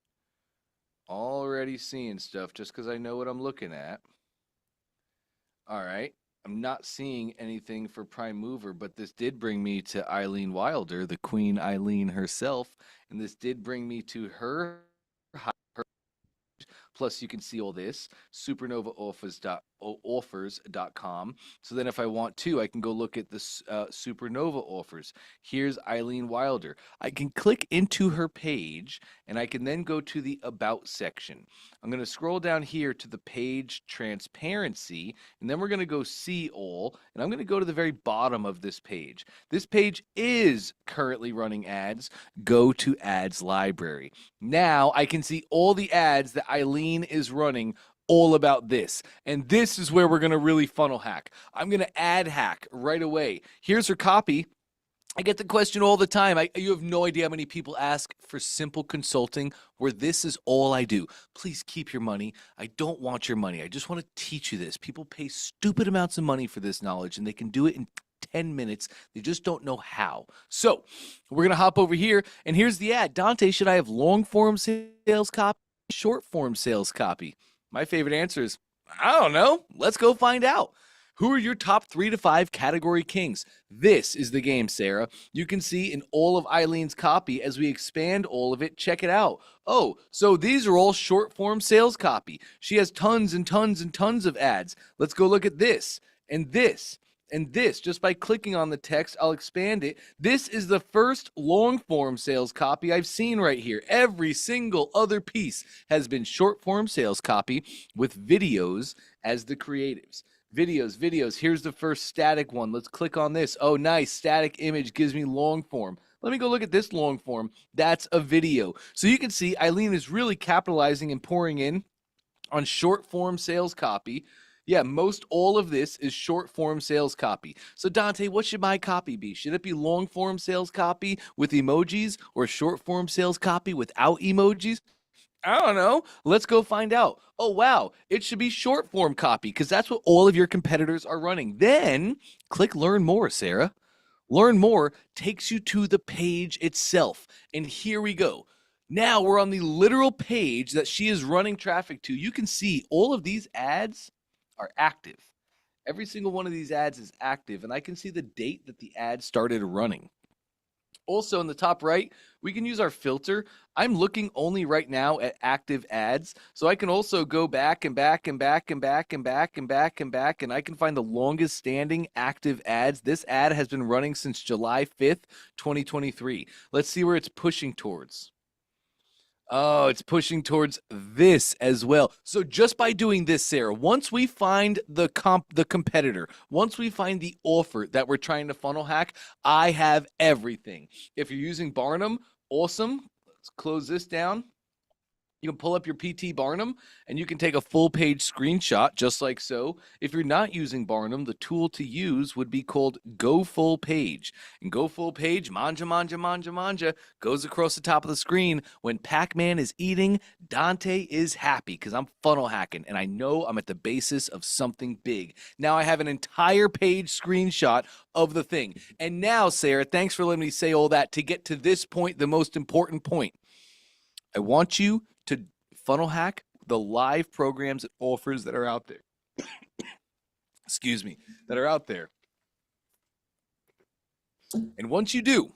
Already seeing stuff just because I know what I'm looking at. All right. I'm not seeing anything for Prime Mover, but this did bring me to Eileen Wilder, the Queen Eileen herself. And this did bring me to her. Plus, you can see all this, supernovaoffers.com. So then if I want to, I can go look at the Supernova offers. Here's Eileen Wilder. I can click into her page, and I can then go to the About section. I'm going to scroll down here to the page transparency, and then we're going to go see all, and I'm going to go to the very bottom of this page. This page is currently running ads. Go to ads library. Now I can see all the ads that Eileen is running all about this. And this is where we're going to really funnel hack. I'm going to ad hack right away. Here's her copy. I get the question all the time. You have no idea how many people ask for simple consulting where this is all I do. Please keep your money. I don't want your money. I just want to teach you this. People pay stupid amounts of money for this knowledge, and they can do it in 10 minutes. They just don't know how. So we're going to hop over here, and here's the ad. Dante, should I have long form sales copy, short form sales copy? My favorite answer is, I don't know. Let's go find out. Who are your top 3 to 5 category kings? This is the game, Sarah. You can see in all of Eileen's copy as we expand all of it. Check it out. Oh, so these are all short form sales copy. She has tons and tons and tons of ads. Let's go look at this and this and this. Just by clicking on the text, I'll expand it. This is the first long form sales copy I've seen right here. Every single other piece has been short form sales copy with videos as the creatives. Videos. Here's the first static one. Let's click on this. Oh, nice. Static image gives me long form. Let me go look at this long form. That's a video. So you can see Eileen is really capitalizing and pouring in on short form sales copy. Yeah, most all of this is short form sales copy. So Dante, what should my copy be? Should it be long form sales copy with emojis or short form sales copy without emojis? I don't know. Let's go find out. Oh, wow. It should be short form copy because that's what all of your competitors are running. Then click Learn More, Sarah. Learn More takes you to the page itself. And here we go. Now we're on the literal page that she is running traffic to. You can see all of these ads are active. Every single one of these ads is active. And I can see the date that the ad started running. Also in the top right, we can use our filter. I'm looking only right now at active ads. So I can also go back and back and back and back and back and back and back, and I can find the longest standing active ads. This ad has been running since July 5th, 2023. Let's see where it's pushing towards. Oh, it's pushing towards this as well. So just by doing this, Sarah, once we find the competitor, once we find the offer that we're trying to funnel hack, I have everything. If you're using Barnum, awesome. Let's close this down. You can pull up your PT Barnum and you can take a full page screenshot just like so. If you're not using Barnum, the tool to use would be called Go Full Page. And Go Full Page, manja, goes across the top of the screen. When Pac-Man is eating, Dante is happy because I'm funnel hacking and I know I'm at the basis of something big. Now I have an entire page screenshot of the thing. And now, Sarah, thanks for letting me say all that to get to this point, the most important point. I want you to funnel hack the live programs and offers that are out there. Excuse me, that are out there. And once you do,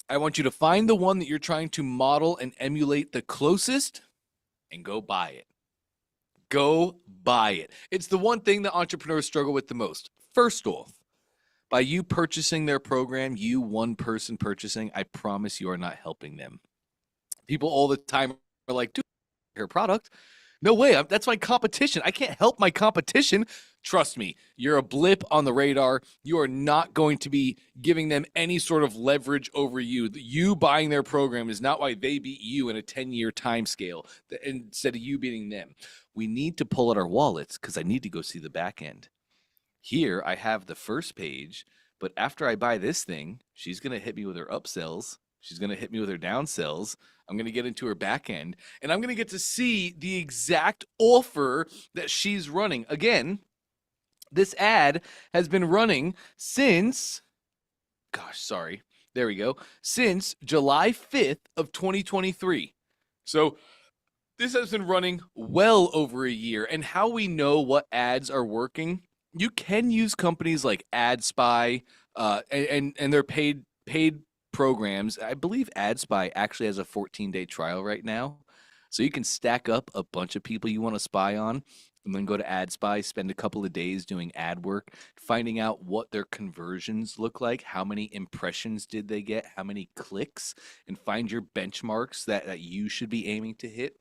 I want you to find the one that you're trying to model and emulate the closest and go buy it. Go buy it. It's the one thing that entrepreneurs struggle with the most. First off, by you purchasing their program, you one person purchasing, I promise you are not helping them. People all the time are like, dude, your product. No way. That's my competition. I can't help my competition. Trust me, you're a blip on the radar. You are not going to be giving them any sort of leverage over you. You buying their program is not why they beat you in a 10-year time scale instead of you beating them. We need to pull out our wallets because I need to go see the back end. Here, I have the first page, but after I buy this thing, she's going to hit me with her upsells. She's going to hit me with her downsells. I'm going to get into her back end, and I'm going to get to see the exact offer that she's running. Again, this ad has been running since, since July 5th of 2023. So this has been running well over a year. And how we know what ads are working, you can use companies like AdSpy and their paid programs. I believe AdSpy actually has a 14-day trial right now. So you can stack up a bunch of people you want to spy on and then go to AdSpy, spend a couple of days doing ad work, finding out what their conversions look like, how many impressions did they get, how many clicks, and find your benchmarks that you should be aiming to hit.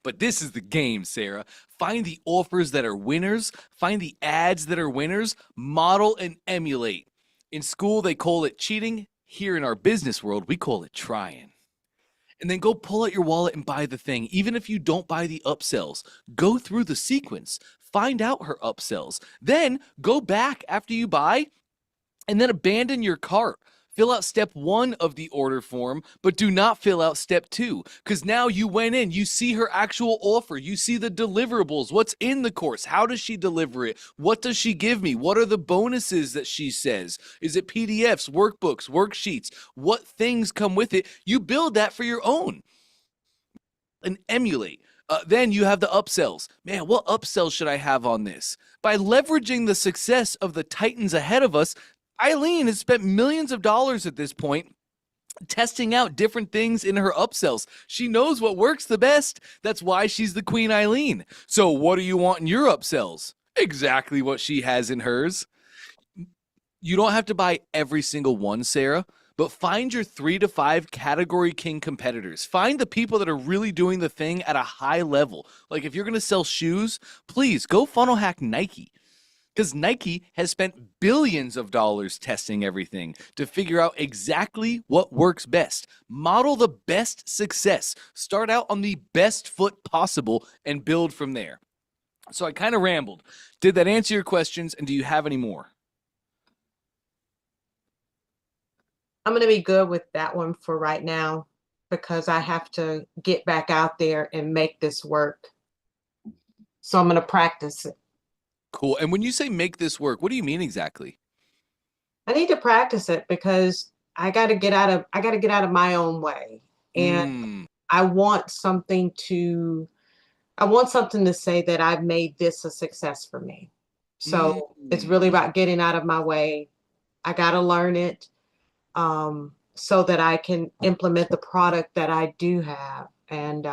But this is the game, Sarah. Find the offers that are winners, find the ads that are winners, model and emulate. In school, they call it cheating. Here in our business world, we call it trying. And then go pull out your wallet and buy the thing. Even if you don't buy the upsells, go through the sequence, find out her upsells. Then go back after you buy and then abandon your cart. Fill out step 1 of the order form, but do not fill out step 2, because now you went in, you see her actual offer, you see the deliverables, what's in the course, how does she deliver it, what does she give me, what are the bonuses that she says, is it PDFs, workbooks, worksheets, what things come with it. You build that for your own and emulate. Then you have the upsells. Man, what upsells should I have on this? By leveraging the success of the titans ahead of us, Eileen has spent millions of dollars at this point testing out different things in her upsells. She knows what works the best. That's why she's the Queen Eileen. So what do you want in your upsells? Exactly what she has in hers. You don't have to buy every single one, Sarah, but find your 3 to 5 category king competitors. Find the people that are really doing the thing at a high level. Like if you're going to sell shoes, please go funnel hack Nike. Because Nike has spent billions of dollars testing everything to figure out exactly what works best. Model the best success. Start out on the best foot possible and build from there. So I kind of rambled. Did that answer your questions, and do you have any more? I'm going to be good with that one for right now because I have to get back out there and make this work. So I'm going to practice it. Cool. And when you say make this work, what do you mean exactly? I need to practice it because I got to get out of my own way. And I want something to say that I've made this a success for me. So it's really about getting out of my way. I got to learn it so that I can implement the product that I do have and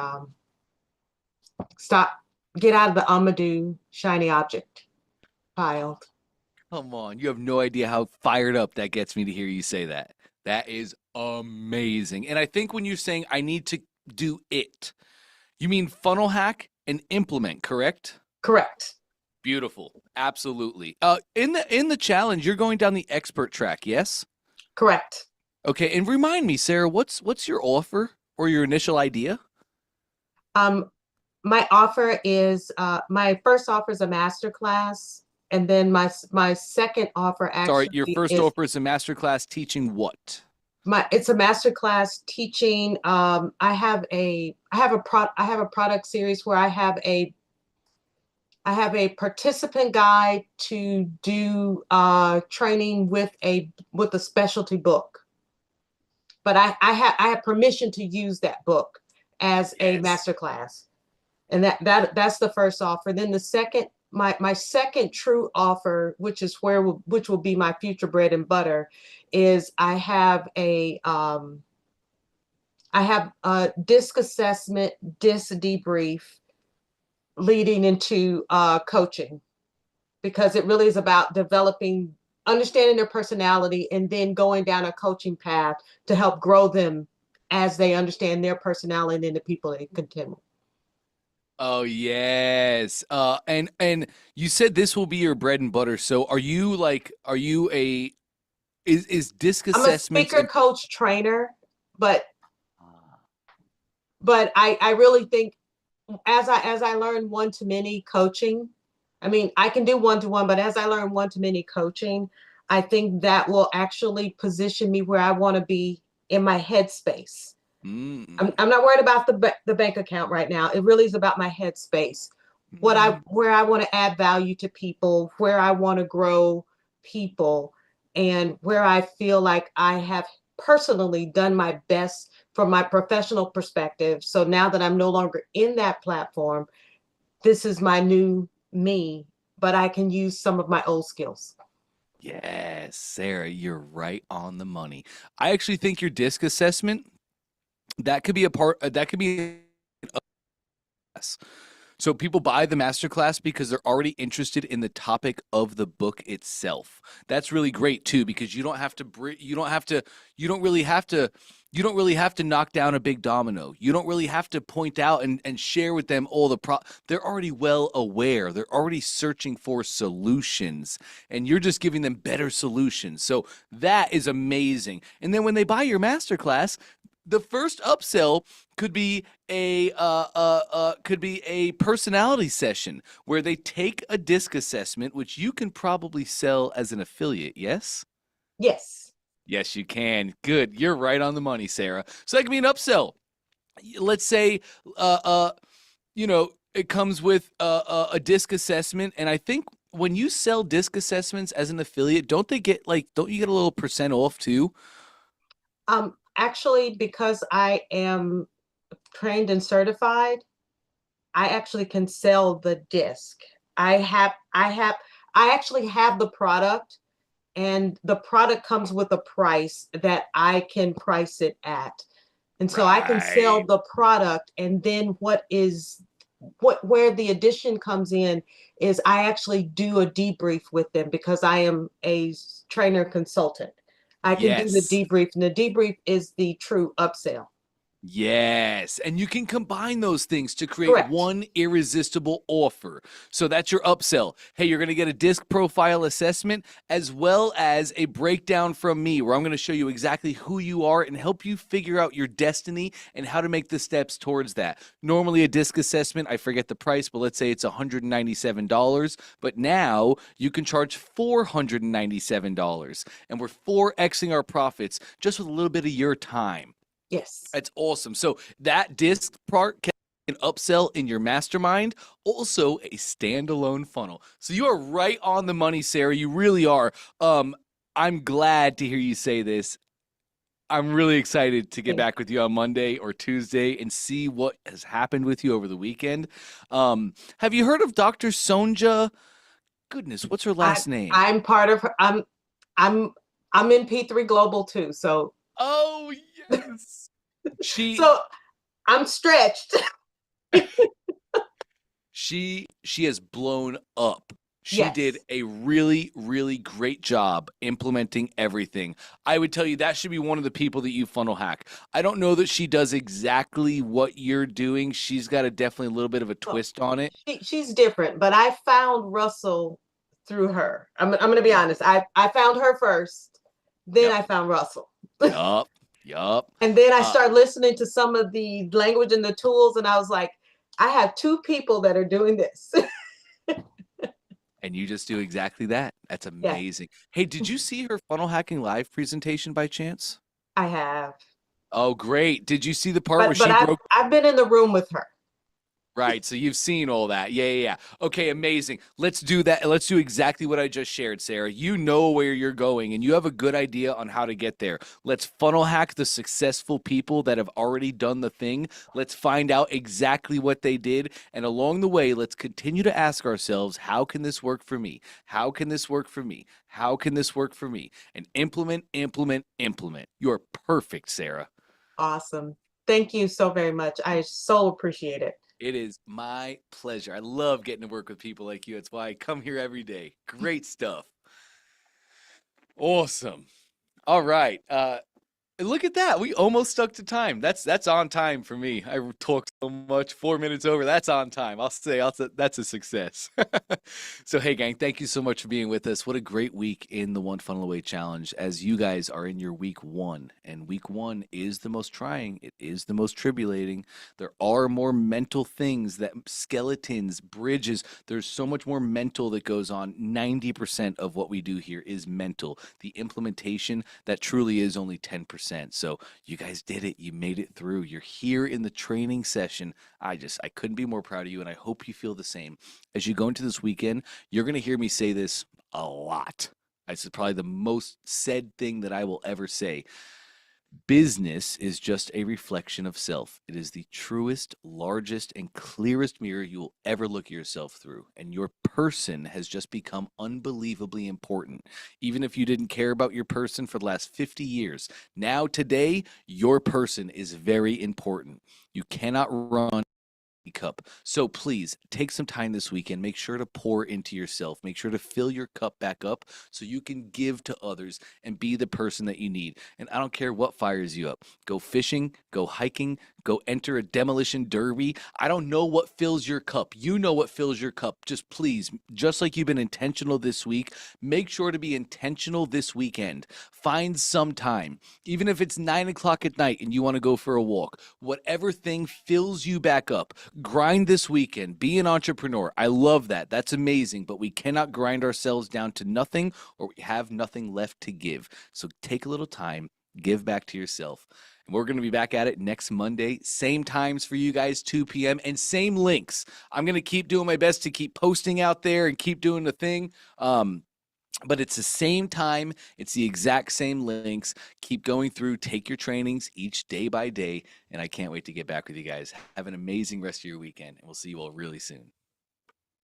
get out of the Amadou shiny object pile. Come on. You have no idea how fired up that gets me to hear you say that. That is amazing. And I think when you're saying I need to do it, you mean funnel hack and implement, correct? Correct. Beautiful. Absolutely. In the challenge, you're going down the expert track, yes? Correct. Okay, and remind me, Sarah, what's your offer or your initial idea? My offer is my first offer is a masterclass, and then my second offer actually. Sorry, your first offer is a masterclass teaching what? It's a masterclass teaching. I have a product series where I have a participant guide to do training with a specialty book. But I have permission to use that book as a masterclass. And that's the first offer. Then the second, my second true offer, which will be my future bread and butter, is I have a DISC assessment, DISC debrief leading into coaching, because it really is about understanding their personality and then going down a coaching path to help grow them as they understand their personality and the people they contend with. Oh yes. And you said this will be your bread and butter. So is DISC assessment? I'm a speaker, coach, trainer, but I really think as I learn one-to-many coaching, I mean, I can do one-to-one, but as I learn one-to-many coaching, I think that will actually position me where I want to be in my headspace. I'm not worried about the bank account right now. It really is about my headspace. Where I want to add value to people, where I want to grow people, and where I feel like I have personally done my best from my professional perspective. So now that I'm no longer in that platform, this is my new me, but I can use some of my old skills. Yes, Sarah, you're right on the money. I actually think your DISC assessment, that could be so people buy the masterclass because they're already interested in the topic of the book itself. That's really great too, because you don't really have to knock down a big domino. You don't really have to point out and share with them all they're already well aware. They're already searching for solutions, and you're just giving them better solutions. So that is amazing. And then when they buy your masterclass, The first upsell could be a personality session where they take a disc assessment, which you can probably sell as an affiliate. Yes. Yes. Yes, you can. Good. You're right on the money, Sarah. So that could be an upsell. Let's say, it comes with a disc assessment, and I think when you sell disc assessments as an affiliate, don't you get a little percent off too? Actually, because I am trained and certified, I actually can sell the disc. I actually have the product, and the product comes with a price that I can price it at. And so I can sell Right. the product, and then where the addition comes in is I actually do a debrief with them because I am a trainer consultant. I can do the Yes. debrief, and the debrief is the true upsell. Yes, and you can combine those things to create Correct. one irresistible offer. So that's your upsell. Hey, you're going to get a disc profile assessment as well as a breakdown from me where I'm going to show you exactly who you are and help you figure out your destiny and how to make the steps towards that. Normally a disc assessment, I forget the price, but let's say it's $197, but now you can charge $497, and we're 4xing our profits just with a little bit of your time. Yes. That's awesome. So that disc part can upsell in your mastermind, also a standalone funnel. So you are right on the money, Sarah. You really are. I'm glad to hear you say this. I'm really excited to get back with you on Monday or Tuesday and see what has happened with you over the weekend. Have you heard of Dr. Sonja? Goodness, what's her last name? I'm part of her. I'm in P3 Global too. So Oh yes. so I'm stretched. She has blown up. She Yes. did a really, really great job implementing everything. I would tell you that should be one of the people that you funnel hack. I don't know that she does exactly what you're doing. She's got definitely a little bit of a twist on it. She's different, but I found Russell through her. I'm going to be honest. I found her first, then I found Russell. Yup. And then I started listening to some of the language and the tools, and I was like, I have two people that are doing this. And you just do exactly that. That's amazing. Yeah. Hey, did you see her funnel hacking live presentation by chance? I have. Oh, great. Did you see the part where she broke? I've been in the room with her. Right. So you've seen all that. Yeah. Okay, amazing. Let's do that. Let's do exactly what I just shared, Sarah. You know where you're going and you have a good idea on how to get there. Let's funnel hack the successful people that have already done the thing. Let's find out exactly what they did. And along the way, let's continue to ask ourselves, how can this work for me? How can this work for me? How can this work for me? And implement. You're perfect, Sarah. Awesome. Thank you so very much. I so appreciate it. It is my pleasure. I love getting to work with people like you. That's why I come here every day. Great stuff. Awesome. All right. Look at that. We almost stuck to time. That's on time for me. I talked so much, 4 minutes over. That's on time. I'll say that's a success. So, hey, gang, thank you so much for being with us. What a great week in the One Funnel Away Challenge as you guys are in your week 1. And week 1 is the most trying. It is the most tribulating. There are more mental things, that skeletons, bridges. There's so much more mental that goes on. 90% of what we do here is mental. The implementation, that truly is only 10%. So you guys did it. You made it through. You're here in the training session. I couldn't be more proud of you, and I hope you feel the same. As you go into this weekend, you're going to hear me say this a lot. This is probably the most said thing that I will ever say. Business is just a reflection of self. It is the truest, largest, and clearest mirror you will ever look at yourself through. And your person has just become unbelievably important. Even if you didn't care about your person for the last 50 years, now today, your person is very important. You cannot run cup. So please take some time this weekend. Make sure to pour into yourself. Make sure to fill your cup back up so you can give to others and be the person that you need. And I don't care what fires you up. Go fishing, go hiking, go enter a demolition derby. I don't know what fills your cup. You know what fills your cup. Just please, just like you've been intentional this week, make sure to be intentional this weekend. Find some time, even if it's 9 o'clock at night and you want to go for a walk, whatever thing fills you back up. Grind this weekend. Be an entrepreneur. I love that. That's amazing. But we cannot grind ourselves down to nothing or we have nothing left to give. So take a little time, give back to yourself. And we're going to be back at it next Monday. Same times for you guys, 2 p.m. and same links. I'm going to keep doing my best to keep posting out there and keep doing the thing. But it's the same time. It's the exact same links. Keep going through. Take your trainings each day by day. And I can't wait to get back with you guys. Have an amazing rest of your weekend. And we'll see you all really soon.